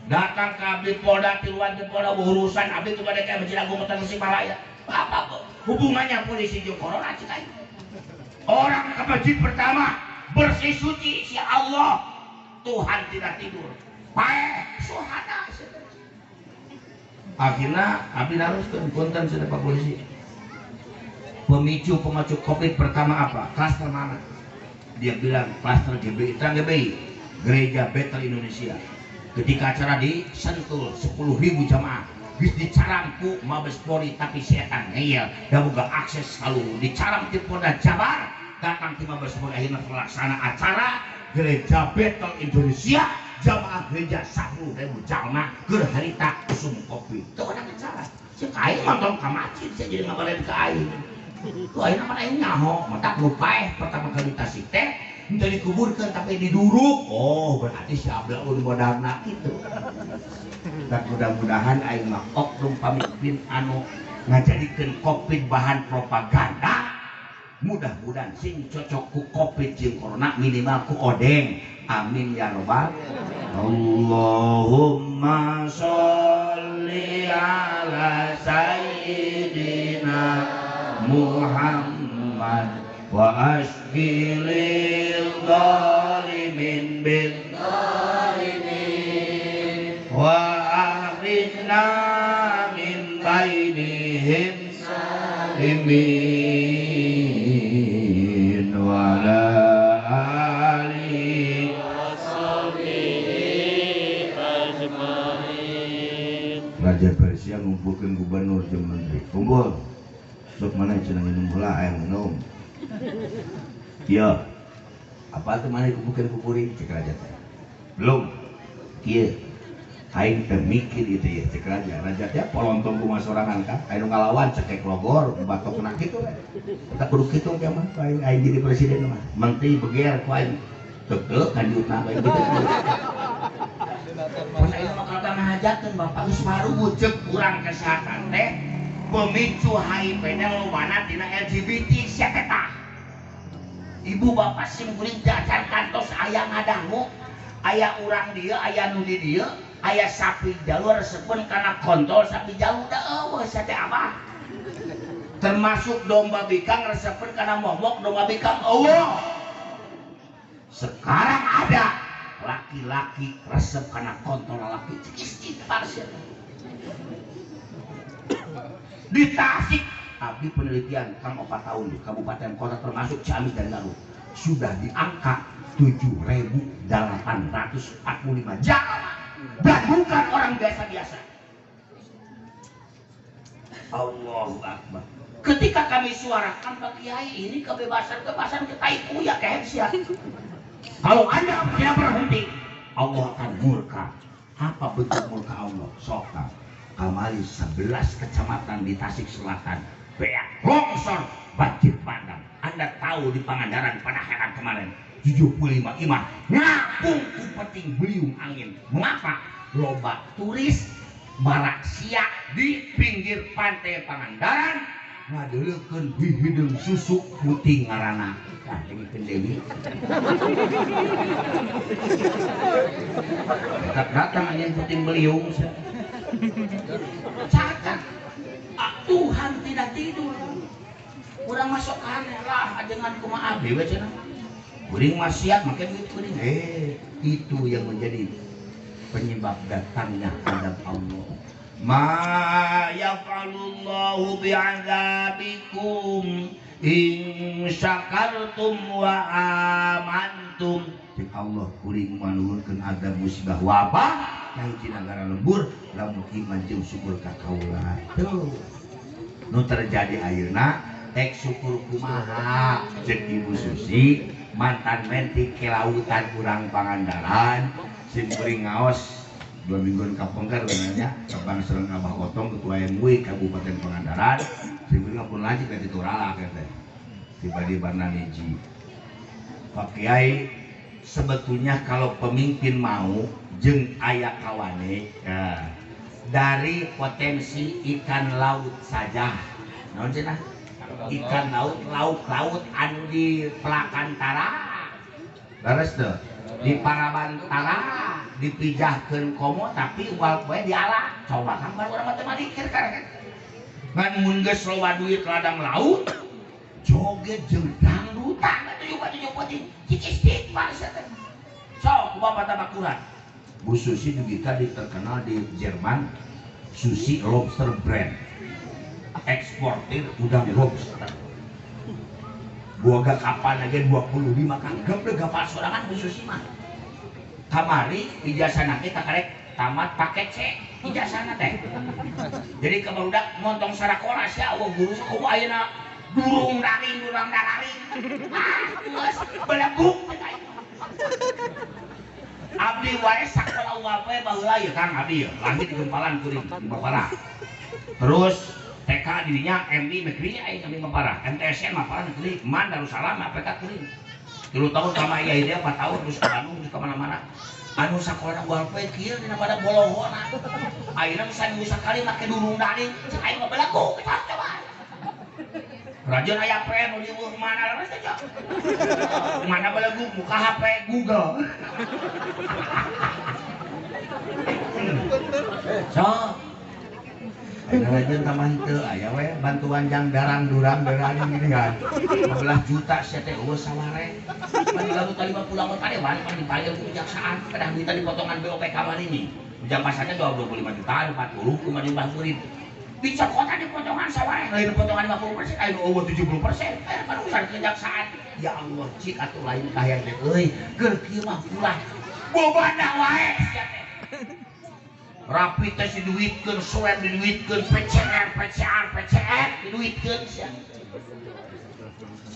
datang ke abdi Polda tiluan di Polda urusan abdi kepada kayak Masjid Agung Kota Tasikmalaya Apa hubungannya polisi jeung corona cik aing? Orang ke masjid pertama bersih suci si Allah, Tuhan tidak tidur. Paeh suhana. Akhirnya abdi naroskeun punten sudah Pak Polisi. Pemicu Covid pertama apa? Klaster mana? Dia bilang klaster GBI, Gereja Betel Indonesia. Ketika acara di Sentul 10.000 jamaah, bis dicaramku Mabes Polri tapi setan ngeyel, dan boga akses selalu dicaram di Polda Jabar, datang di Mabes Polri akhirnya terlaksana acara Gereja Betel Indonesia, jamaah gereja 10.000 jalma keur harita usum kopi. Itu kan acara. Cek aing nonton ka masjid saya jadi ngabalen ka aing. Tuh aing mah aing nyaho, mata lupa pertama kali tasik teh minta dikuburkan tapi diduruk. Oh, berarti si abla udah modalna itu. Dan mudah-mudahan aing mah oknum pamimpin anu ngajadikeun Covid bahan propaganda. Mudah-mudahan sing cocok ku Covid jeung corona minimal ku odeng. Amin ya robbal. Allahumma sholli ala sayyidina Muhammad wa asqilil zalimin bil zalimin wa akhrijna min bainihim salimin wa la alihi wa sahbihi ajmain. Raja Persia ngumpulkeun gubernur jeung menteri. Kumpul. Sok mana cenah minum heula aya minum. Iya. Apa teh mana kumpulkeun ku kuring cek raja teh. Belum. Kieu. Aing teh mikir itu ya cek raja. Raja teh polontong kumaha sorangan kan. Aya nu ngalawan cekek logor, batok kena kitu. Kita kudu kitu teh mah aing jadi presiden mah. Menteri beger ku aing. Teu kanjutna bae kitu. Pas aing mah kada ngahajakeun Bapak geus marugut ceuk urang kesehatan teh. Pemicu HIV dan lumana tina LGBT siapa? Ibu bapak simkuring dacan kantos ayah ngadangu, ayah urang dia, ayah nudi dia, ayah sapi jalur sepun karena kontol sapi jalur dah sate apa? Termasuk domba bikang resepun karena momok domba bikang sekarang ada laki-laki resep karena kontol laki cik parsial. Di Tasik, abdi penelitian Kang 4 tahun di kabupaten kota termasuk Ciamis dan Garut sudah di angka 7.845 jalma dan bukan orang biasa-biasa. Allahu Akbar. Ketika kami suarakan Pak Kiai ini kebebasan kita itu ya kehensia. Kalau Anda tidak berhenti, Allah akan murka. Apa bentuk murka Allah? Sokam. Kamari 11 kecamatan di Tasik Selatan beak longsor banjir bandang. Anda tahu di Pangandaran pada heran kemarin 75 imah ngapung ku peting beliung angin. Mengapa? Loba turis barak siak di pinggir pantai Pangandaran ngadeulekeun hidung susu putih ngaranna dengikeun deui. Datang angin puting beliung. Cacat Tuhan tidak tidur. Kurang masuk aneh lah dengan kumaha abdi we cenah. Kuring maksiat make duit kuring. Itu yang menjadi penyebab datangnya adab Allah. Ma yaf'alullahu bi'adzabikum in syakartum wa amantum. Cek Allah kuring manulunkeun adab musibah wabah yang di negara lembur lamun iman jeung syukur ka kaula. Tuh nu terjadi ayeuna tek syukur kumaha cek Ibu Susi mantan menti kelautan urang Pangandaran sing kuring ngaos 2 mingguan kapengker benernya Bang Sereng Abah Otong ketua MUI Kabupaten Pangandaran sing kuring ngapun lanjut ka Ditu Rala teh tiba di Barnaniji. Pak Kiai sebetulnya kalau pemimpin mau jeung aya kawane dari potensi ikan laut saja naon cenah ikan laut anu di Pelakantara beres teu di Parabantara dipijahkeun komo tapi ugal poe diala coba kan baru urang teh mikir kan ngan mun geus loba duit ladang laut joget jeung dangdutan atuh coba cicis istighfar teh sok bapak tabakuran Bu Susi juga tadi terkenal di Jerman Susi lobster brand eksportir udang lobster boga kapan aja 25 kanggep deh gak pas sorangan Bu Susi mah kamari ijazahna kita karek tamat paket C ijazahna teh jadi kebarudak montong sarakola sia Allah guru sakumaha ayeuna durung daring geus belebuk abdi wae sakola wae baheula ya Kang abdi ya langit di gempalan kuring di Bapara terus TK dirinya MD negeri aing kami Bapara MTSN mah parah negeri Man Darussalam APK kuring 3 tahun sama ya dia 4 tahun terus ke Bandung terus kemana-mana anu sakola wae kieu dina pada bolohona ayeuna misalnya sakali make durung daring cek aing mah belebuk coba Rajon aya PN di mana lah saja. Mana belegu muka HP Google. So, Rajon tamah teu aya we bantuan jang darang durang berani gini kan. 15 juta sia teh eueuh saware. Pan lalu tadi pulang ke Padewan pan dipanggil ku kejaksaan kadang minta dipotongan BOP kamar ini. Jam pasarnya 25 juta 40 cuma dibantuin. Bisa kota dipotongan saware lain potongan 50% ayo 70% kan urusan kejaksaan ya Allah cik atuh lain kahayang teh euy keur kieu mah ulah bobana wae sia teh rapi teh diduitkeun swab diduitkeun PCR diduitkeun sia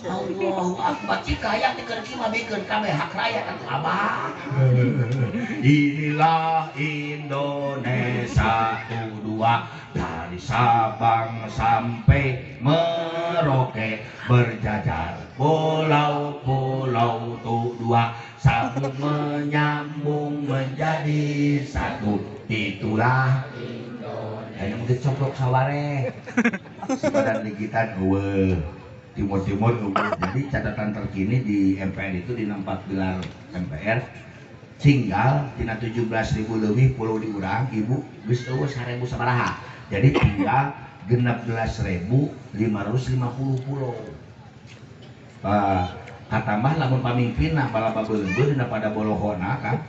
Allahu Akbar cik kahayang teh keur kieu mah bikeun kabeh hak rakyat atuh abah inilah Indonesia dua dari Sabang sampai Merauke berjajar pulau-pulau tuh dua sambung menyambung menjadi satu itulah Indonesia yang mungkin coplok saware sepadan digitan timur jadi catatan terkini di MPR itu di 4 pilar MPR tinggal tina 17.000 lebih pulau diurang ibu geus eueuh 1.000 sabaraha jadi tinggal 16.550 pulau katambah lamun pamimpinna bala babeuleuh dina pada bolohona kan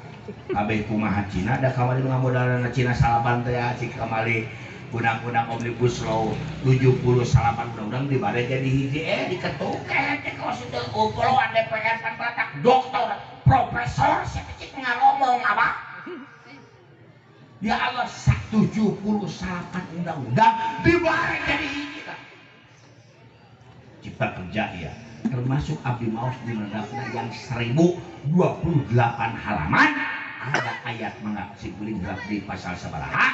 kabeh kumaha Cina da kamari nu ngamodalna Cina salapan teh cik kamari undang-undang omnibus law 70 salapan undang-undang dibade jadi hiji diketuk teh kalau sudah pulauan DPR pan batak doktor profesor saya cik ngomong apa ya Allah 78 undang-undang dibade jadi hiji kan cipta kerja ya termasuk Abdi Maus di mendaftar yang 1028 halaman ada ayat mengaksi guling di pasal sabaraha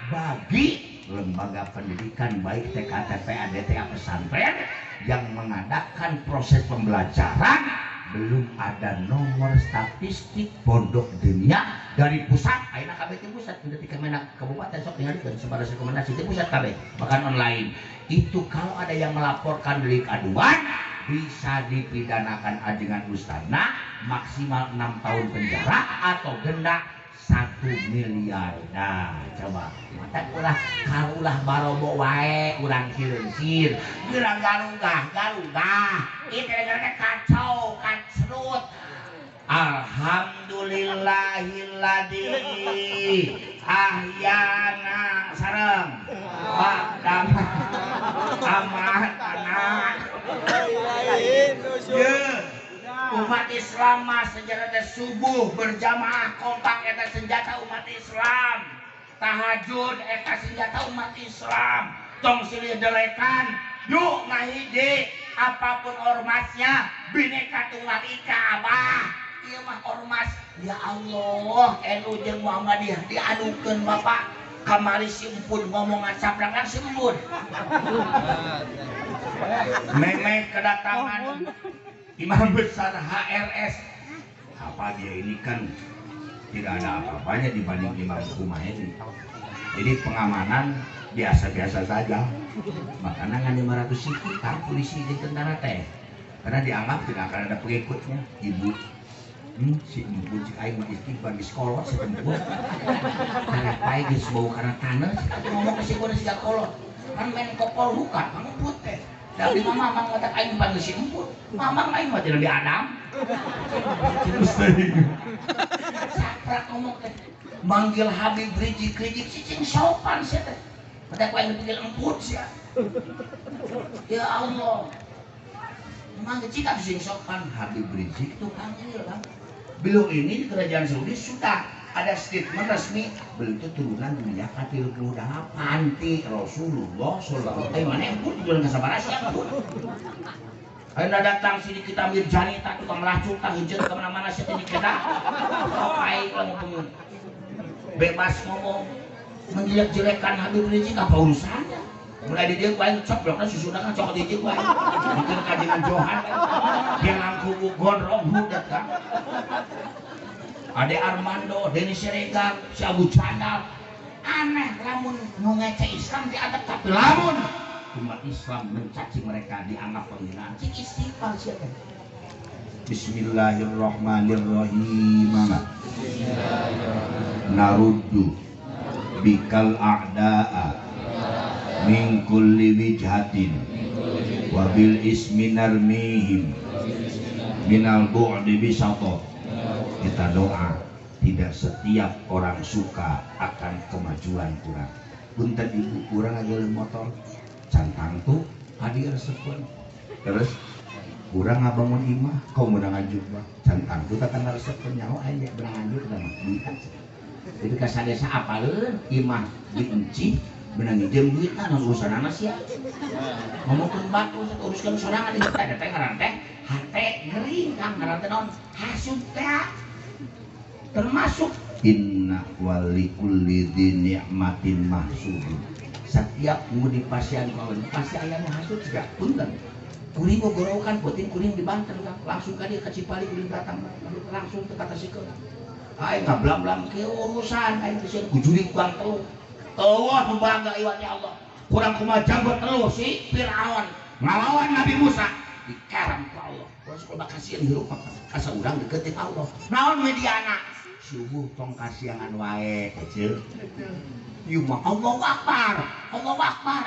bagi lembaga pendidikan baik TKTP, ADTA, pesantren yang mengadakan proses pembelajaran belum ada nomor statistik pondok dunia dari pusat ayeuna kabeh ti pusat di Kemenak kabupaten sok ningali sebagai rekomendasi di pusat kabeh bahkan online itu kalau ada yang melaporkan delik aduan bisa dipidanakan ajengan ustadna maksimal 6 tahun penjara atau denda 1 miliar. Nah, coba mata ulah karulah barobo wae urang kireusir. Geurang garugah. Ieu teh kacau, kacrut. Alhamdulillahilladzi ahyana sareng ba'da amatana. Umat Islam mah sejarah teh subuh berjamaah kompak eta senjata umat Islam. Tahajud eta senjata umat Islam. Tong silih delekan, yuk ngahiji apapun ormasnya Bhinneka Tunggal Ika abah. Ieu mah ormas ya Allah NU jeung Muhammadiyah diadukeun Bapak kamari simpun ngomong ngacaprak simpun. Memeh kedatangan Imam besar HRS apa dia ini kan tidak ada apa-apanya dibanding Imam Kumaha ini jadi pengamanan biasa-biasa saja makanya ngan 500 sikit kan polisi di tentara teh karena dianggap tidak akan ada pengikutnya ibu si ibu cik aing mah istighfar di sekolah si tempuh karena pai geus bau karena tanah si ngomong ke si kolot kan main kopol bukan emput teh dari mamang ngotak aing panggil si emput mamang aing mah tidak Adam saprak ngomong teh manggil Habib Rizik cicing sopan sih teh pada ku aing dipanggil emput sih ya Allah manggil cicing sing sopan Habib Rizik itu panggil kan beliau ini di kerajaan Saudi sudah ada statement resmi beliau itu turunan Mulia Katil Buddha Panti Rasulullah Sallallahu Alaihi Wasallam pun jualan kasabara siapa pun anda datang sini kita Mirjani tak tukang lacuk tak hijau kemana-mana sih ini kita baik lah ngomong bebas ngomong menjelek-jelekan Habib Rizik apa urusannya mulai di dia gue ceplok kan susunan kan cokot di dia gue bikin kajian Johan dia ngangku gondrong hudat kan Ade Armando, Denny Siregar, si Abu Chandal aneh lamun mau ngece Islam diadab tapi lamun umat Islam mencaci mereka dianggap penghinaan cik istighfar siapa Bismillahirrahmanirrahim naruddu bikal a'da'a min kulli wijhatin wabil ismi narmihim minal bu'di bisatot kita doa tidak setiap orang suka akan kemajuan kurang punten ibu kurang aja motor cantang tuh hadir sepun terus kurang ngabangun imah kau menang anjuk bah cantang tuh takkan harus sepun nyawa aja benang anjuk udah mah jadi kasar desa apalun imah diunci benang ijem duit kan urusan anak sih ngomong ke batu uruskan sorangan di kita ada teh ngaran teh hate gering kang ngaran teh non hasud teh termasuk inna walikulli ni'matin mahsudun setiap mudi pasien kawan pasti ayamnya hasud juga punten kuring gorokan puting kuring di Banten kan langsung kan dia ke Cipali kuring datang langsung ke kata sikeun aing ngablam-blam ke urusan aing teh kujuri kuang telu Allah membangga iwatnya Allah kurang kumaha janggot telu si Firaun ngalawan Nabi Musa dikaram ku Allah kurang suka kasihan hirup asa urang deketin Allah naon mediana subuh tong kasiangan wae kecil ieu mah Allahu Akbar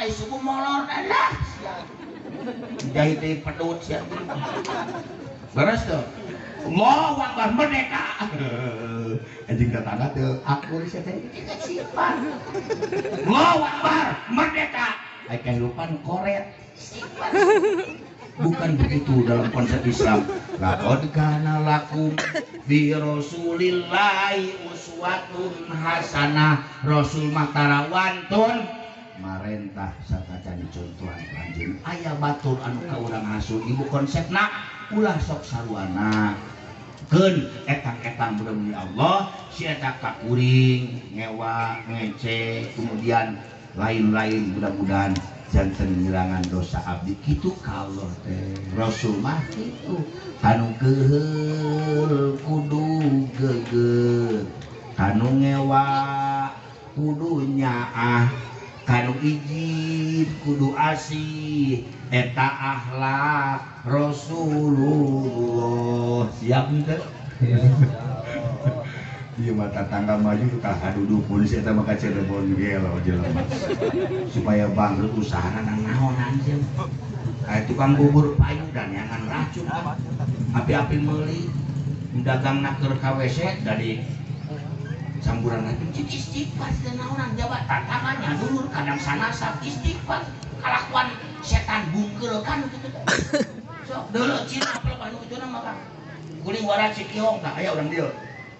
ai subuh molor Allah jahit deui pedut sia beres tuh Allahu Akbar merdeka anjing datangna teu akur sia teh sifat Allahu Akbar merdeka ai kehidupan koret sifat bukan begitu dalam konsep Islam. Laqad kana lakum fi Rasulillahi uswatun hasanah. Rasul matarawantun marentah sakacan contohan anjeun aya batur anu ka urang asuh ibu konsepna ulah sok saruana keun etang-etang mudah-mudahan Allah si eta ka kuring ngewa ngece kemudian lain-lain mudah-mudahan janten nyerangan dosa abdi kitu ka Allah teh Rasul mah kitu anu keheul kudu geger kanu ngewa kudu nyaah kanu ijib kudu asih eta akhlak Rasulullah siap teh iya mata tangga maju suka haduduh polisi eta maka Cirebon gelo jelema supaya bangkrut usahana nang naonan sia aya tukang bubur payu dan yangan racun api-api meuli dagangna keur ka WC dari campuran lagi istighfar teh naonan jabatan tangannya dulur kadang sanasa istighfar kalakuan setan bungkel kan kitu teh sok deuleu cina apel anu kitu mah kuring waran Cikihong tah aya urang dieu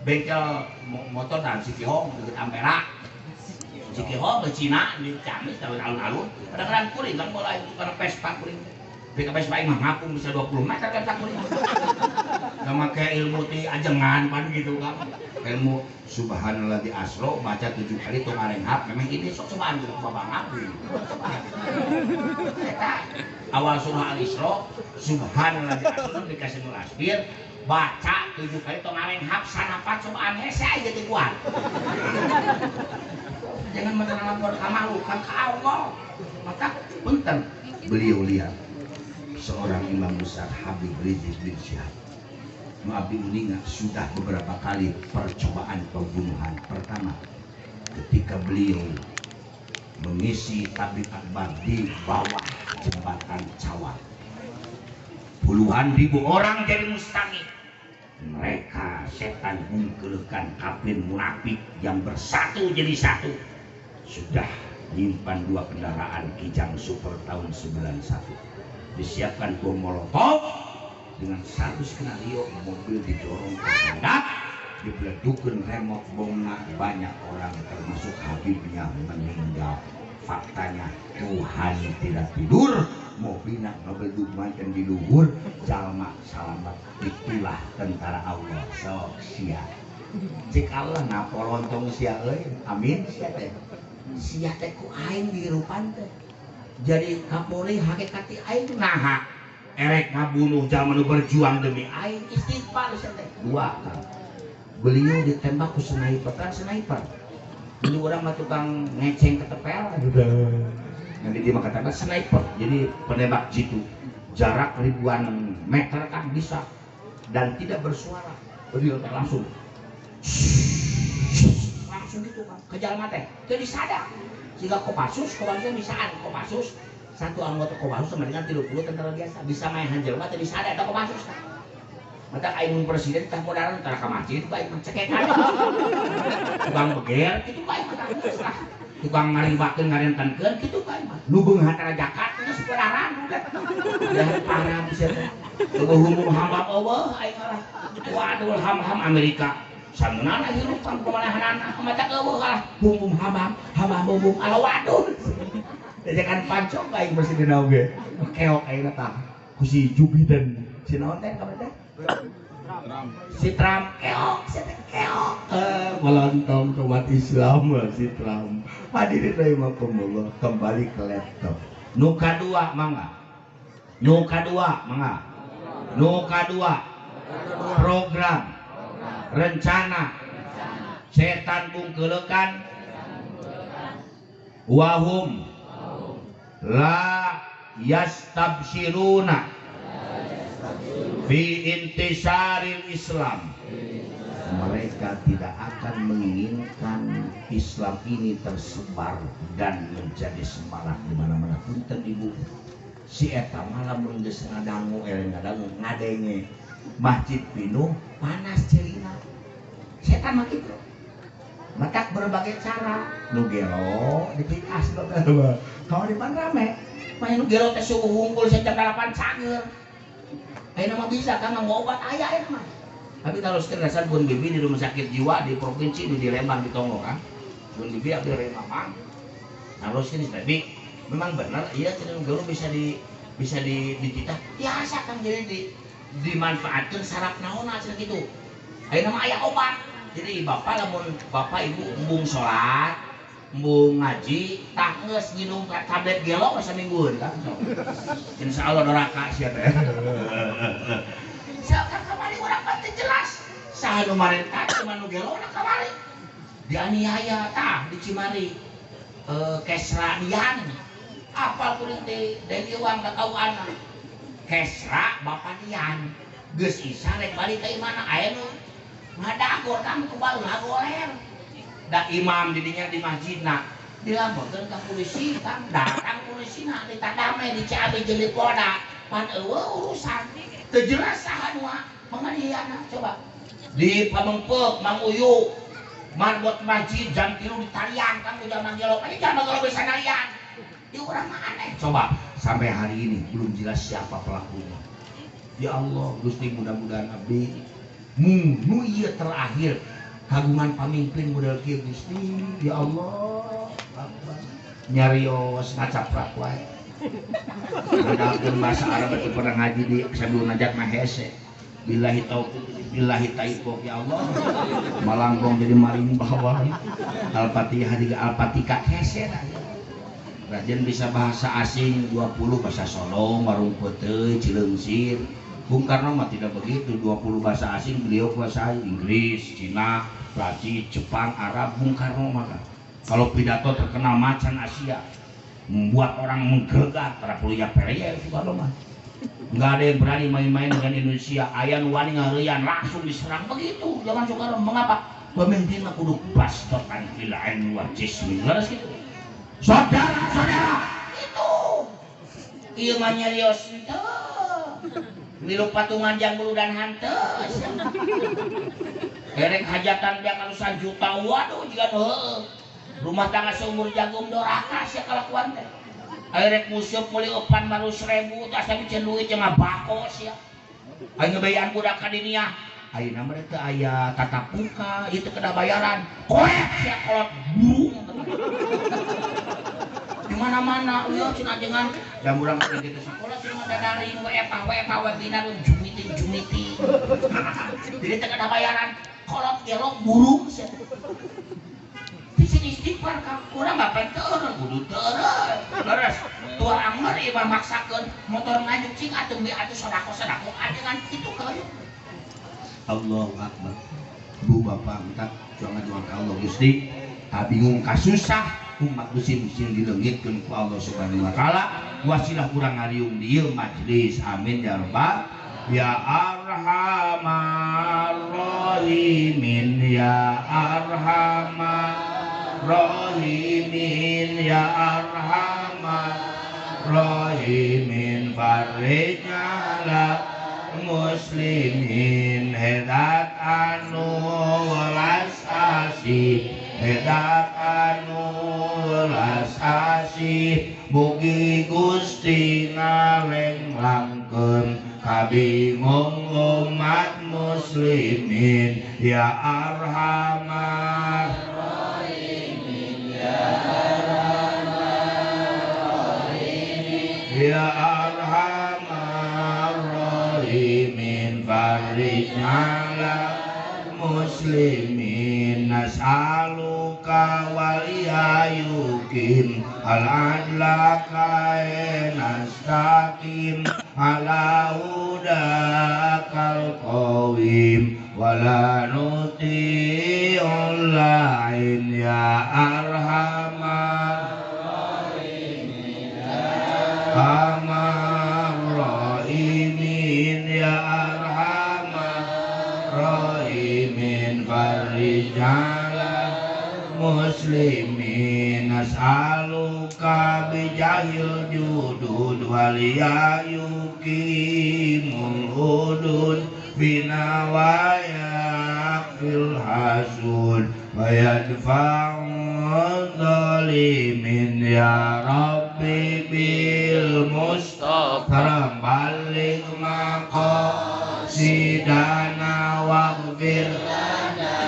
bengkel motor dan Cikihong deket Ampera Cikihong ke Cina di Ciamis tahun alun-alun kadang-kadang kuring kan mulai karena Vespa kuring bengkel Vespa mah ngapung bisa 20 meter kan kuring sama kayak ilmu ti ajengan pan gitu kan ilmu subhanallah di asro baca 7 kali tuh ngarenghap memang ini sok cobaan gitu bapak ngapung awal surah al-isra subhanallah di asro dikasih nur asbir baca 7 kali tong ngarenghap sanapat cobaan hese aja tibuan jangan menerangkan ka makhluk ka Allah maka punten beliau lihat seorang imam besar Habib Rizik bin Syihab Abdi uninga sudah beberapa kali percobaan pembunuhan pertama ketika beliau mengisi tablik akbar di bawah jembatan Cawang. Puluhan ribu orang jadi mustangik. Mereka setan menggelukan kafir munafik yang bersatu jadi satu. Sudah menyimpan 2 kendaraan Kijang Super tahun 91. Disiapkan bom molotov dengan 100 skenario, mobil didorong ke badak, dibeledukan remote bomnya, banyak orang termasuk Habibnya meninggal. Faktanya Tuhan tidak tidur, mobilnya ngebeleduk makan di luhur, jalma selamat. Itulah tentara Allah. Sok sia cik Allah napolontong sia euy, amin sia teh. Sia teh ku aing dirupan teh jadi Kapolri hakikat aing naha erek ngabunuh jalma nu berjuang demi aing, istighfar sia teh. Dua kan beliau ditembak ku sniper, kan sniper dulu orang mah tukang ngeceng ketepel nanti dia mah katakan sniper, jadi penembak jitu jarak ribuan meter kan bisa dan tidak bersuara. Beliau langsung gitu kan kejar mata jadi sadar jika Kopassus bisaan Kopassus satu anggota Kopassus sama dengan 30 tentara biasa bisa main hanjel mata bisa sadar ada Kopassus kan mata kain presiden tak modal antara ke masjid baik mencekekan tukang beger gitu baik mata lah tukang ngarimbakeun ngarentenkeun gitu baik mah nu beunghar antara jakat geus separaran dah parah bisa teh humum hamba Allah aing lah waduh ham Amerika samunana hirupan pemanahanana mata eueuh lah humum hamba humum ala waduh jajakan pancok aing presiden oge keok aing tah ku si Jubiden si naon teh kabeh teh si Trump keok melontong ke umat Islam si Trump. Hadirin rahimakumullah, kembali ke laptop. Nu kadua mangga. Program rencana setan bungkelekan wahum la yastabsyiruna fi intisaril Islam. Mereka tidak akan menginginkan Islam ini tersebar dan menjadi semangat di mana-mana pun terdibu. Si eta malam geus ngadangu ngadenge masjid pinuh panas celina. Setan mah kitu. Matak berbagai cara. Nu gelo dipikas bae. Kalau di mana rame, main nu gelo teh suhu hungkul jam 8 cager. Ayeuna mah bisa kan nganggo obat aya eta mah. Tapi kalau sekedar Bun Bibi di rumah sakit jiwa di provinsi di Lembang di Tongo kan. Bun Bibi abdi remamang. Harus ini tapi memang benar iya cenah gelo bisa dititah. Biasa kan jadi dimanfaatkeun saraf naonna cenah kitu. Ayeuna mah aya obat. Jadi bapak ibu embung salat, embung ngaji, tah geus nginum tablet gelo saminggueun kan. Insyaallah neraka sia teh. Siapa kamari urang pasti jelas. Saha nu marentah cuma nu gelo na kamari. Dianiaya tah di Cimari. Kesra Dian. Apal kuring teh dari uang ka kauana. Kesra Bapak Dian. Geus isa rek balik ka imana aya nu ngadagor kang kubal ngagoler. Da imam didinya di masjidna. Dilaporkeun ka polisi kan datang polisina ditadame di Ciabe jeung di Polda. Pan eueuh urusan. Teu jelas saha nu menganiayana coba. Di Pamengpeuk Mang Uyu marbot masjid jam 3 di talian kan zaman gelo. Ini zaman gelo bisa nalian. Di urang mah aneh. Coba sampai hari ini belum jelas siapa pelakunya. Ya Allah, Gusti mudah-mudahan abdi nu ieu terakhir kagungan pamimpin model kieu Gusti. Ya Allah, nyarios ngacaprak wae. Ngadakeun bahasa Arab itu pernah ngaji di sebelum najat mah hese. Billahi taufiq, billahi taifiq ya Allah. Malanggong jadi maling bawang. Al-Fatihah juga Al-Fatihah hese dah. Rajin bisa bahasa asing 20 bahasa Solo, Marungpeuteuy, Cileungsir. Bung Karno mah tidak begitu, 20 bahasa asing beliau kuasai Inggris, Cina, Prancis, Jepang, Arab. Bung Karno mah kalau pidato terkenal macan Asia. Membuat orang menggelegar para kuliah peraya itu kalau mah nggak ada yang berani main-main dengan Indonesia. Ayah wani ngalian langsung diserang begitu. Jangan Soekarno mengapa pemimpin kudu bastotan fil ilmi wal jismi harus gitu. saudara-saudara itu ieu mah nyarios henteu milu patungan jambulu dan hantes erek hajatan dia kalusan juta waduh jigan heueuh rumah tangga seumur jagung doraka sia kalakuan teh erek musuh meuli eupan baru 1000 teh asa biceun duit jeung bako sia aya ngebayaan budak ka dinya ayeuna mah teh aya tatap muka ieu teh kada bayaran koek sia kolot burung di mana-mana ya cenah jangan dan urang kudu kitu sakola cenah dadaring webinar jumiti jadi teh kada bayaran kolot gelok burung sia bisi istighfar ka urang ngapain teureun kudu teureun leres tua anger ieu mah maksakeun motor ngajuk cing atuh bi atuh sodako adengan kitu kayu Allahu akbar Bu Bapak minta juang-juang ka Allah Gusti bingung kasusah umat musim-musim dileungitkeun ku Allah Subhanahu wa taala wasilah kurang ngariung di ieu majlis amin ya rabbal ya arhamar rahimin ya arhamar rahimin ya arhamar rahimin farrijala muslimin hedat anu welas asih hedat anu welas asih mugi Gusti ngalenglangkeun kabingung umat muslimin ya arhamar rahimin ya arhamar rahimin ya arhamar rahimin farij ala muslimin nas'aluka waliyayukin al-adla nastaqim ala hudakal qawim wala nuti'ul la'in ya arhamar rahimin ya arhamar rahimin ya arhamar rahimin farrijala muslimin nas'aluka bijahil judud waliyayukimul hudud bina wayakfil hasud wayadfa'ul zalimin ya rabbi bil mustafa balik maqasidana waghfir lana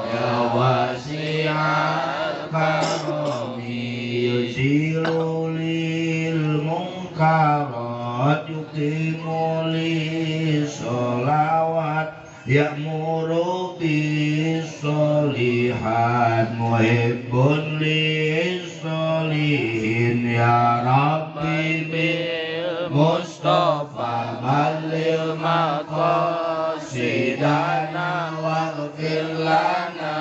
ya wasi'al karami yuzilu lil munkarat yuqimu li sholawat ya'muru bis sholihat muhibbun li sholihin ya rabbi bil mustafa balil maqasidana waghfir lana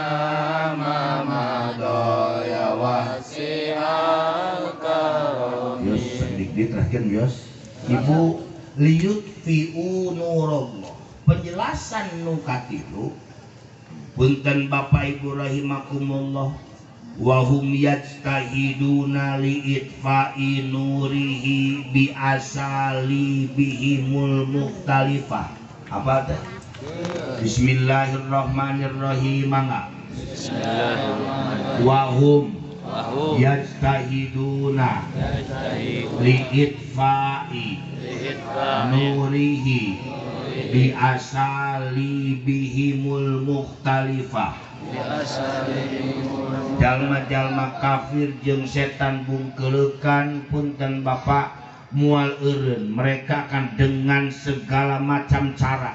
ma madha ya wasi'al karam yos sedikit terakhir yos ibu liyut fi'u nurullah penjelasan nukatilu punten Bapak Ibu rahimakumullah wahum yajtahiduna li'itfa'i nurihi bi asali bihimul mukhtalifah apa teh Bismillahirrahmanirrahim mangga wahum yajtahiduna li'itfa'i nurihi bi asali bihimul mukhtalifah jalma-jalma kafir jeung setan bungkeulekan punten Bapak mual eureun mereka akan dengan segala macam cara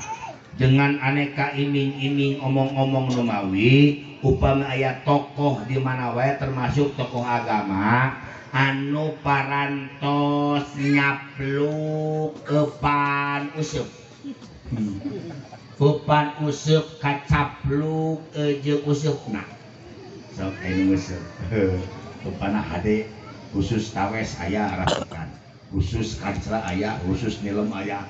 dengan aneka iming-iming omong-omong numawi upama aya tokoh di mana wae termasuk tokoh agama anu parantos nyapluk kepan useup Pupan useup kacapluk jeung useupna sok anu useup upana hade khusus tawes aya rapikan khusus kancra aya khusus nilem aya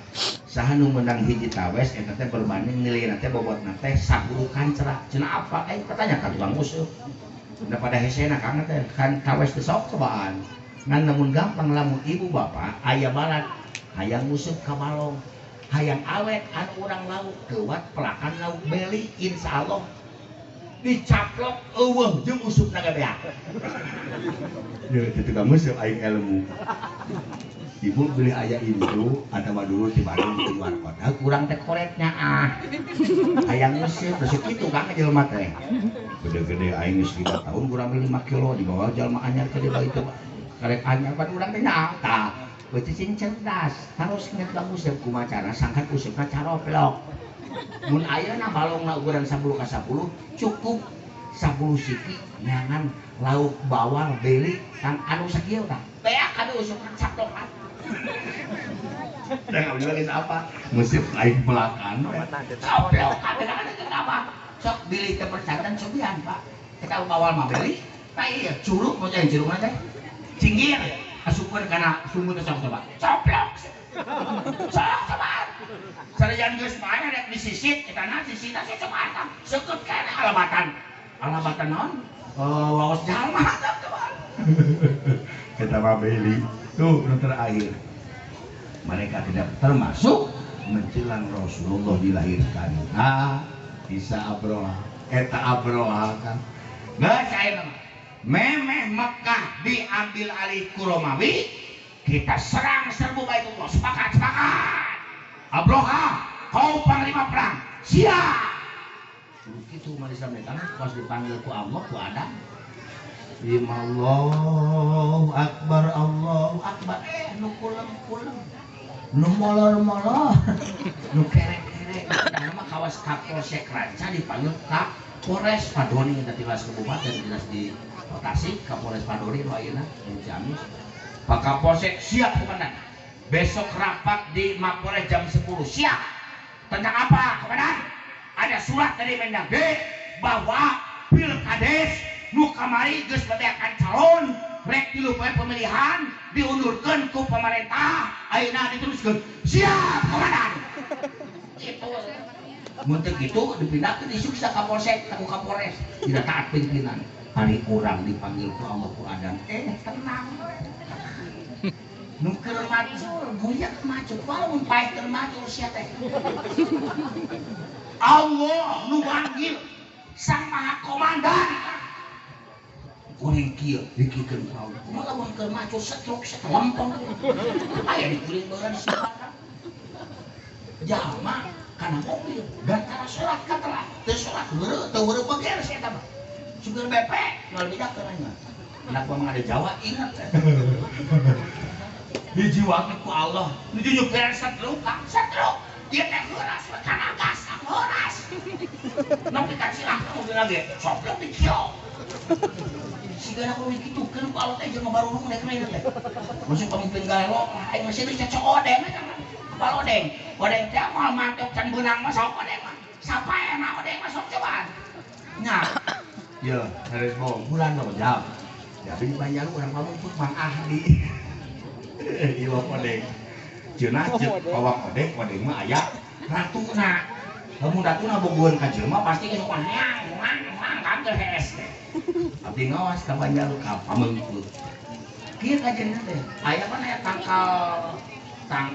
saha nu menang hiji tawes eta teh berbanding nilai teh bobotna teh 10 kancra cenah apa pertanyaan ka tukang useup udah pada hesena kan kawes besok cobaan ngan namun gampang lamun ibu bapak ayah balat hayang musuh ka balong hayang awet anu urang lauk kewat pelakan lauk beli insya Allah dicaplok eueuh jeung usupna gabeak ya kitu ka musuh aing ilmu ibu beli ayah itu ada dulu di Bandung di luar kota kurang teh koreknya hayang musuh terus kitu kang jelema teh gede-gede aing geus 5 tahun kurang 5 kilo di bawah jalma anyar ke dieu itu karek anyar pan urang teh nyaata beuti cing cerdas harus inget bagus ya kumacara sangkan usupna caroplok mun ayeuna balongna ukuran 10 ka 10 cukup 10 siki nyangan lauk bawang beli kan anu sakieu tah beak anu usupna caplok Jangan bilang apa? Musik lain belakang. Caplok kadang-kadang kenapa? Sok beli ke percatan sobian pak kita bawal mah beli nah iya curug mau jadi curug aja cinggir asupkan karena sumbu sok coba coplok sok coba sarjana geus main rek disisit kita na sisitna sih coba sekut kana alabatan naon waos jalma coba kita mah beli tuh nu terakhir mereka tidak termasuk menjelang Rasulullah dilahirkan bisa Abroha, eta Abroha kan nggak saya nama memeh Mekah diambil alih ku Romawi kita serang serbu Baitullah sepakat Abroha kau panglima perang siap gitu mah disampaikan pas dipanggil ku Allah ku Adam Allahu Akbar nu kulem nu molor nu kerek nama kawas Kapolsek Ranca dipanggil Kapolres Padoni yang tilas kabupaten dinas di Tasik Kapolres Padoni nu ayeuna di Ciamis Pak Kapolsek siap komandan besok rapat di Mapolres jam 10 siap tentang apa komandan ada surat dari Mendagri bahwa Pilkades nu kamari geus babeakan calon rek tilu poe pemilihan diundurkeun ku pemerintah ayeuna diteruskeun siap komandan itu muntek itu dipindahkan isuk sa Kapolsek ku Kapolres tidak taat pimpinan hari orang dipanggil ku Allah ku Adam tenang nu keur macul buyak macul walaupun pahit keur macul sia teh Allah nu manggil sang maha komandan kuring kieu dikikeun ku Allah kumaha lamun keur macul setruk lempeng aya dikuring beureun siapa jalma karena mobil dan karena sholat katelah dan sholat teu beger saya tambah supir bepek nol bidak kerana anak mah ada Jawa ingat hiji waktu ku Allah nuju nyupiran setruk dia teh heuras kana gas heuras nepi ka Cilaku mobil lagi soplok di kieu sigana kudu dikitukeun ku Allah teh jeung baru rek rek teh masuk pemimpin gaelo aing masih dicocok odeng odeng teh mau mantep can benang mah sok odeng mah sapa enak odeng mah sok cobaan nya ya harus mau bulan lo jam jadi banyak orang ngomong pun Bang Ahli ieu odeng cenah ceuk pawak odeng mah aya ratuna lamun ratuna bogoeun ka jelema pasti geus wang kageur hees teh abdi ngawas ka banyak ka pameungkeut kieu kajenna teh aya pan aya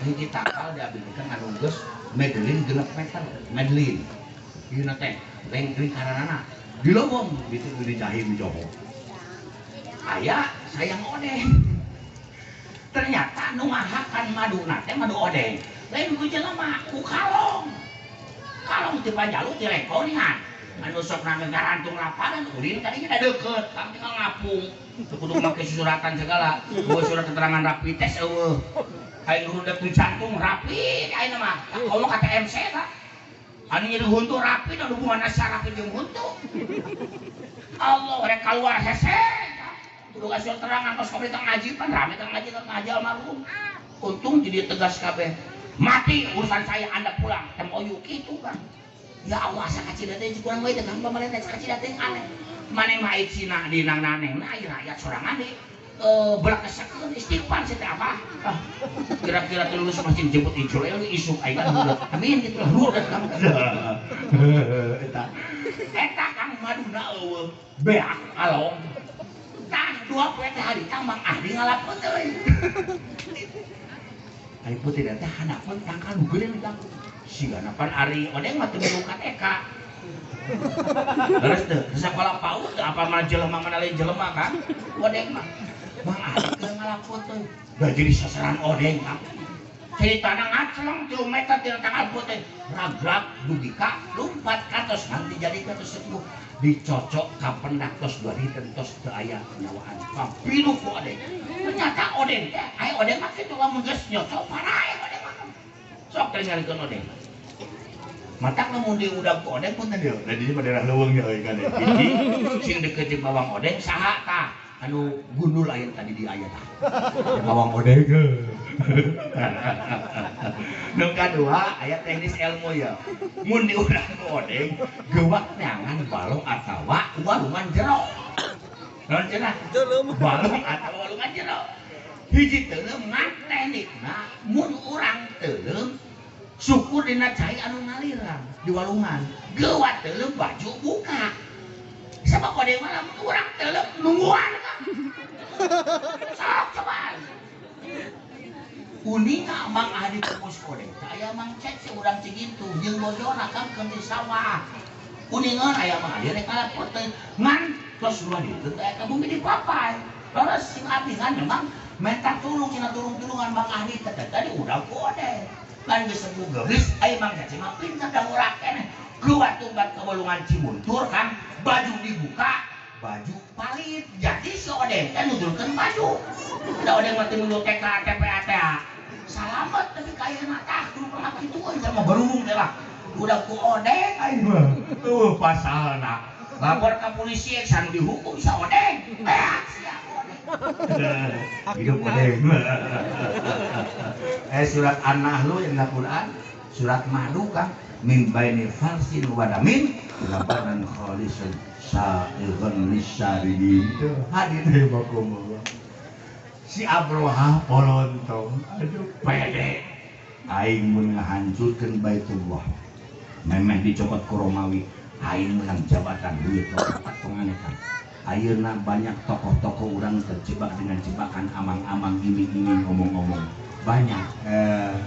hiji tangkal diabadikan anu geus Medellin 6 meter Medellin ieu teh lengkring karanana di lobong itu di jahim Joho aya sayang odeng ternyata nu ngahakan maduna teh madu odeng lain ku jelema ku kalong teu panjalu ti rekonian anu sok ngarantung lapangan ulin tadinya da deukeut kang tinggal ngapung teu kudu make suratan segala bawa surat keterangan rapid test eueuh aing rundak tu jantung rapi ayeuna mah komo ka TMC tah anu nyeri huntu rapi dan hubungan asal rapi jeung huntu Allah rek keluar hese kudu kasih terangan pas kabeh tang ngaji pan rame tang ngaji almarhum untung jadi tegas kabeh mati urusan saya Anda pulang MOU kitu kan ya Allah sakacida teh kurang bae teh pemerintah sakacida teh aneh maneh mah icina di nang naneng nah rakyat sorangan deui berak kesakeun istighfar sih teh apa kira-kira lulus masih dijemput icul isuk aing kan amin gitu lah rudet kamu eta kang ngaduna eueuh beak along tah dua poe teh hari tang Mang Ahdi ngalapeun teh ai putih teh hanapeun tangkal nu geudeung tang sigana pan ari odeng mah teu milu ka TK terus teu sakola PAUD teu apa mana jelema mana lain jelema kan odeng mah Mang Ahdi teu ngalapeun teh da jadi sasaran odeng kan ceritana ngaclong 3 meter tina tangan putih ragrag dugi ka lumpat katos nanti jadi katos sepuh dicocok ka pendak tos 2 dinten tos teu aya nyawaan papilu ku odeng ternyata odeng teh aya odeng mah kitu lamun geus nyocok parae odeng mah sok teh nyarikeun odeng matak lamun di udag ku odeng pun teh da di daerah leuweung nya euy kan sing deukeut jeung bawang odeng saha tah anu gundul aya tadi di aya tah bawang odeng nu kadua aya teknis ilmu ya mun di urang ku odeng geuwak neangan balong atawa walungan jero naon cenah balong atawa walungan jero hiji teuleum ngan teknikna mun urang teuleum syukur dina cai anu ngalirang di walungan geuwak teuleum baju buka sabab odeng mah lamun urang teuleum nungguan ka sok coba uninga Mang Ahdi tepus odeng aya Mang Cek urang Cigintu jeung bojona kan keun di sawah uningan aya Mang Ahdi rek ngalapor teh ngan tos 2 dinten teh ka bumi di papai terus sing abdi kan memang minta tulung cenah tulung-tulungan Mang Ahdi teh tadi udah ku odeng lan geus sembuh geulis aya Mang Cek mah pinter da urak keneh keluar tumbat ke Balungan Cimuntur kan baju dibuka baju palit jadi si odeng teh nudulkeun baju da odeng mah teu milu TK TPA teh salamet tapi kayeuna tah kudu pernah kitu euy sama barung teh lah udah ku odeng aing mah pasalna lapor ka polisi san dihukum sa odeng siap odeng hidup odeng surat An-Nahl yang Al-Qur'an surat Madu kan min baini farsin wa damin labanan khalisun sa'irun lisyaribin hadir deh bakumu si Abroha polontong aduh pede aing mun ngahancurkeun Baitullah memeh dicopot ku Romawi aing menang jabatan duit penganekan ayeuna banyak tokoh-tokoh urang terjebak dengan jebakan amang-amang iming-iming ngomong-ngomong banyak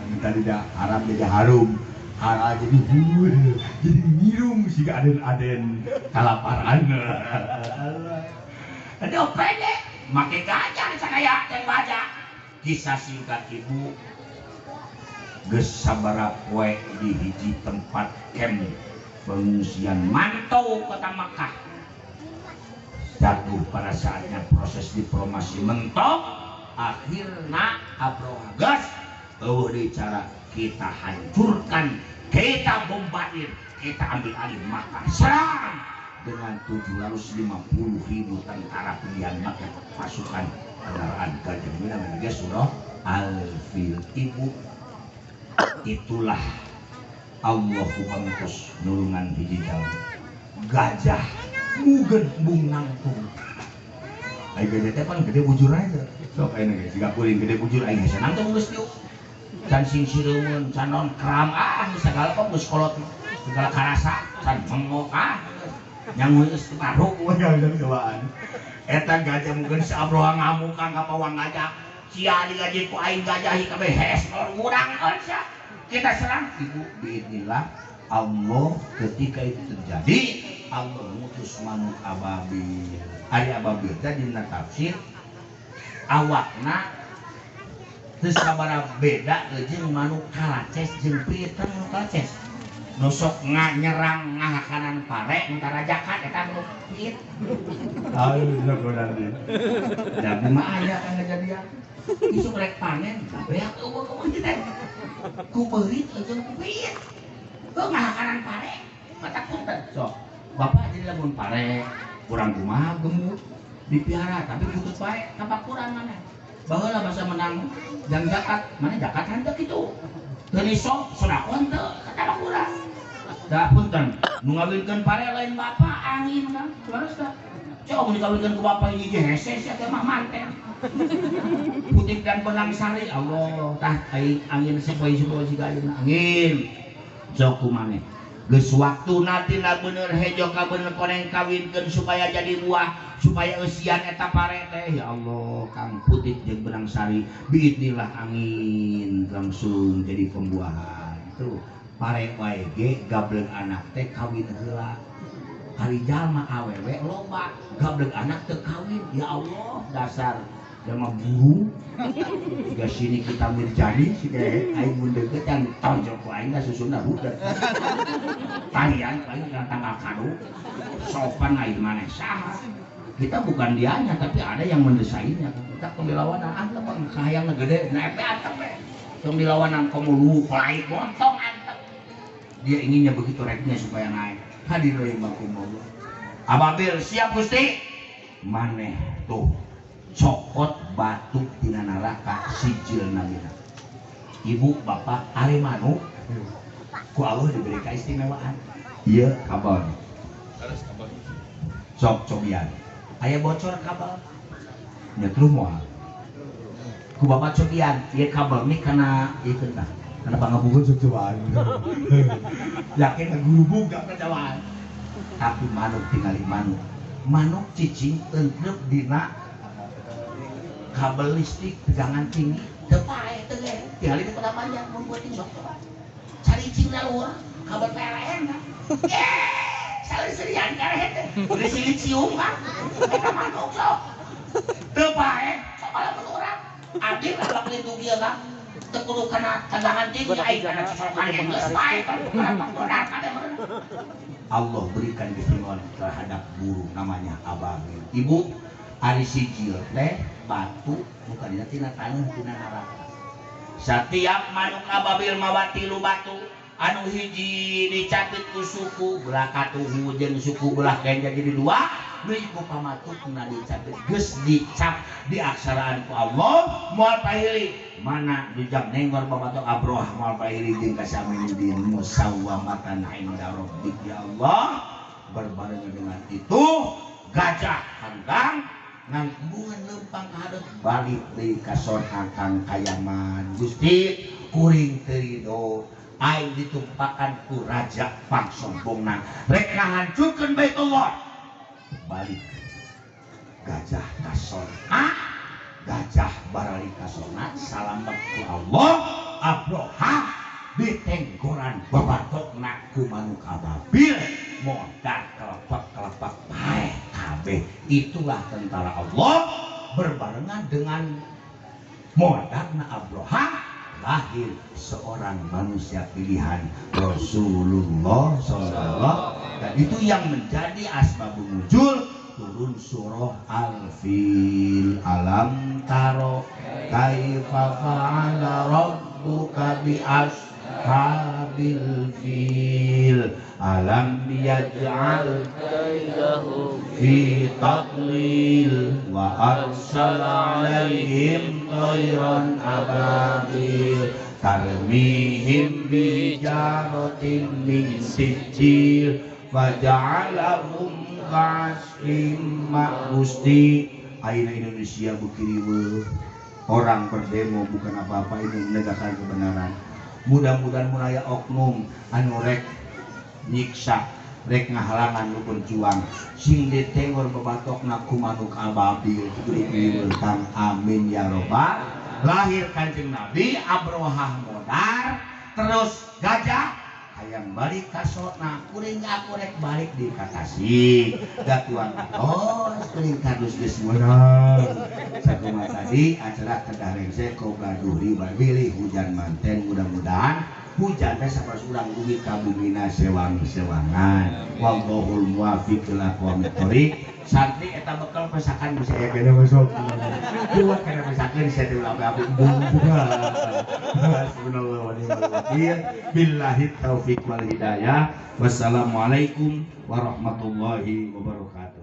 minta tidak haram jadi harum hara jadi bubur jadi ngirum si aden-aden kalaparan aduh pede make gajah sakaya teh baca kisah singkat ibu geus sabaraha poe di hiji tempat camp pengungsian mantau kota Makkah jatuh pada saatnya proses diplomasi mentok akhirna Abroha gas eueuh deui cara kita hancurkan kita bombardir kita ambil alih Makkah serang dengan 750.000 tentara pilihan Makkah pasukan kendaraan Gajah Mina menuju surah Al-Fil ibu itulah Allahu pantos nulungan hiji jalma gajah mugen bung nangtung ai gajah teh pan gede bujur aja sok ayeuna ge siga kuring gede bujur aing hese nangtung geus tiu can sing sireumeun can non kram segala kok geus kolot segala karasa can mengok yang geus maruk we gawaan eta gajah mugen si Abroha ngamukang ka pawang gajah sia digaji ku aing gajahi kabeh hes ngurang sia kita serang ibu biidznillah Allah ketika itu terjadi Allah mengutus manuk ababil ari ababil teh dina tafsir awakna teu sabaraha beda jeung manuk kalaces jeung pieuteung manuk kalaces nu sok nyerang ngahakanan pare antara jakat eta manuk piit alhamdulillah godandi da mah aya kan kejadian isuk rek panen beak eueuh teh ku beurit jeung ku piit kok ngahakanan pare mata punten sok bapak jadi lamun pare kurang kumaha gemuk dipiara tapi butut bae tampak kurang mana baheula basa menang jang zakat mana zakat handeup kitu teu nisok sedekah teu tampak kurang da punten nu ngawinkeun pare lain bapak angin kan terus da coba mun dikawinkeun ku bapak hiji hese sia teh mah manten putih dan benang sari Allah tah aing angin sepoi-sepoi siga ayeuna angin sok kumaneh geus waktuna tina bener hejo ka bener koneng kawinkeun supaya jadi buah supaya eusian eta pare teh ya Allah Kang Putit jeung Benang Sari biidnillah angin langsung jadi pembuahan tuh pare wae ge gableug anak teh kawin heula kali jalma awewe loba gableug anak teu kawin ya Allah dasar jalma buru jika sini kita mirjani si deh aing mun deukeut can tonjok ku aing susuna budak talian paling tanggal kado sopan aing maneh saha kita bukan dianya tapi ada yang mendesainya kita pembilawanan antep kahayang gede nepe antep pembilawanan kamu lu pelait bontong antep dia inginnya begitu reknya supaya naik hadir rahimakumullah ababil siap Gusti maneh tuh cokot batu tina neraka sijil namina ibu bapak ari manuk ku Allah diberi keistimewaan iya kabar sok cobian aya bocor kabel nyetru moal ku bapak cobian ieu kabel nih kana ieu tah kana pangabugeun sok cobaan yakin ngagurubug gak kejawaan tapi manuk tingali manuk cicing engkrep dina kabel listrik tegangan tinggi teu pae teu ge tinggali di kota panjang mun buat ting sok coba cari cing luar kabel PLN kan salian kareh teh udah silit siung kan eta manuk sok teu pae sok lamun urang abdi kalau lindung ieu kan teu kudu kana tegangan tinggi aing kana cicokan geus pae kana panggodan kana Allah berikan keistimewaan terhadap burung namanya ababil ibu ari sijil teh batu bukan tina taneuh tina neraka setiap manuk ababil mawa 3 batu anu hiji dicapit ku suku belah katuhu jeung suku belah kenja jadi 2 deui ku pamatukna dicapit geus dicap diaksaraan ku Allah moal pahili mana dijang nenggor babatok abroh moal pahili jeung kasaminuddin musawwamatan inda rabbik ya Allah berbarengan dengan itu gajah handang ngan hubungan lempang hadap balik deui ka sorhakan kayaman Gusti kuring teu ridho aing ditumpakan ku raja pangsombongna rek ngahancurkeun Baitullah balik gajah kasona gajah barali kasona salamet ku Allah abroha ditenggoran babatokna ku manuk ababil modal kelepak paeh kabeh itulah tentara Allah berbarengan dengan modalna abroha lahir seorang manusia pilihan Rasulullah SAW dan itu yang menjadi asbabun nuzul turun surah Al-Fil alam taro kaifa fa'ala rabbuka bi ashabil fil alam yaj'al kaidahum fi tadlil wa arsala alaihim tayran ababil tarmihim bi jaratin min sijil wa ja'alahum ka'asfin ma'gusti aina Indonesia bukiriwe orang berdemo bukan apa-apa ini menegakkan kebenaran mudah-mudahan mulai oknum anu rek nyiksa rek ngahalangan nu berjuang sing ditengor babatokna ku manuk ababil diberikan amin ya robbal lahir Kanjeng Nabi abrohah modar terus gajah hayang balik ka sona kuring aku rek balik di Tasik gatuan tos kuring kardus geus menang sakumaha tadi acara kedah rengse koga duhri bali hujan manten mudah-mudahan hujan teh saperus urang dugi ka bumina sewang-sewangan wallahul muwaffiq ila aqwamit thoriq santri eta bekal pesakan bisa aya kena masuk kuat kana pesakan saya teh api-api subhanallah wa ni'mal wakil billahi taufiq wal hidayah wassalamualaikum warahmatullahi wabarakatuh.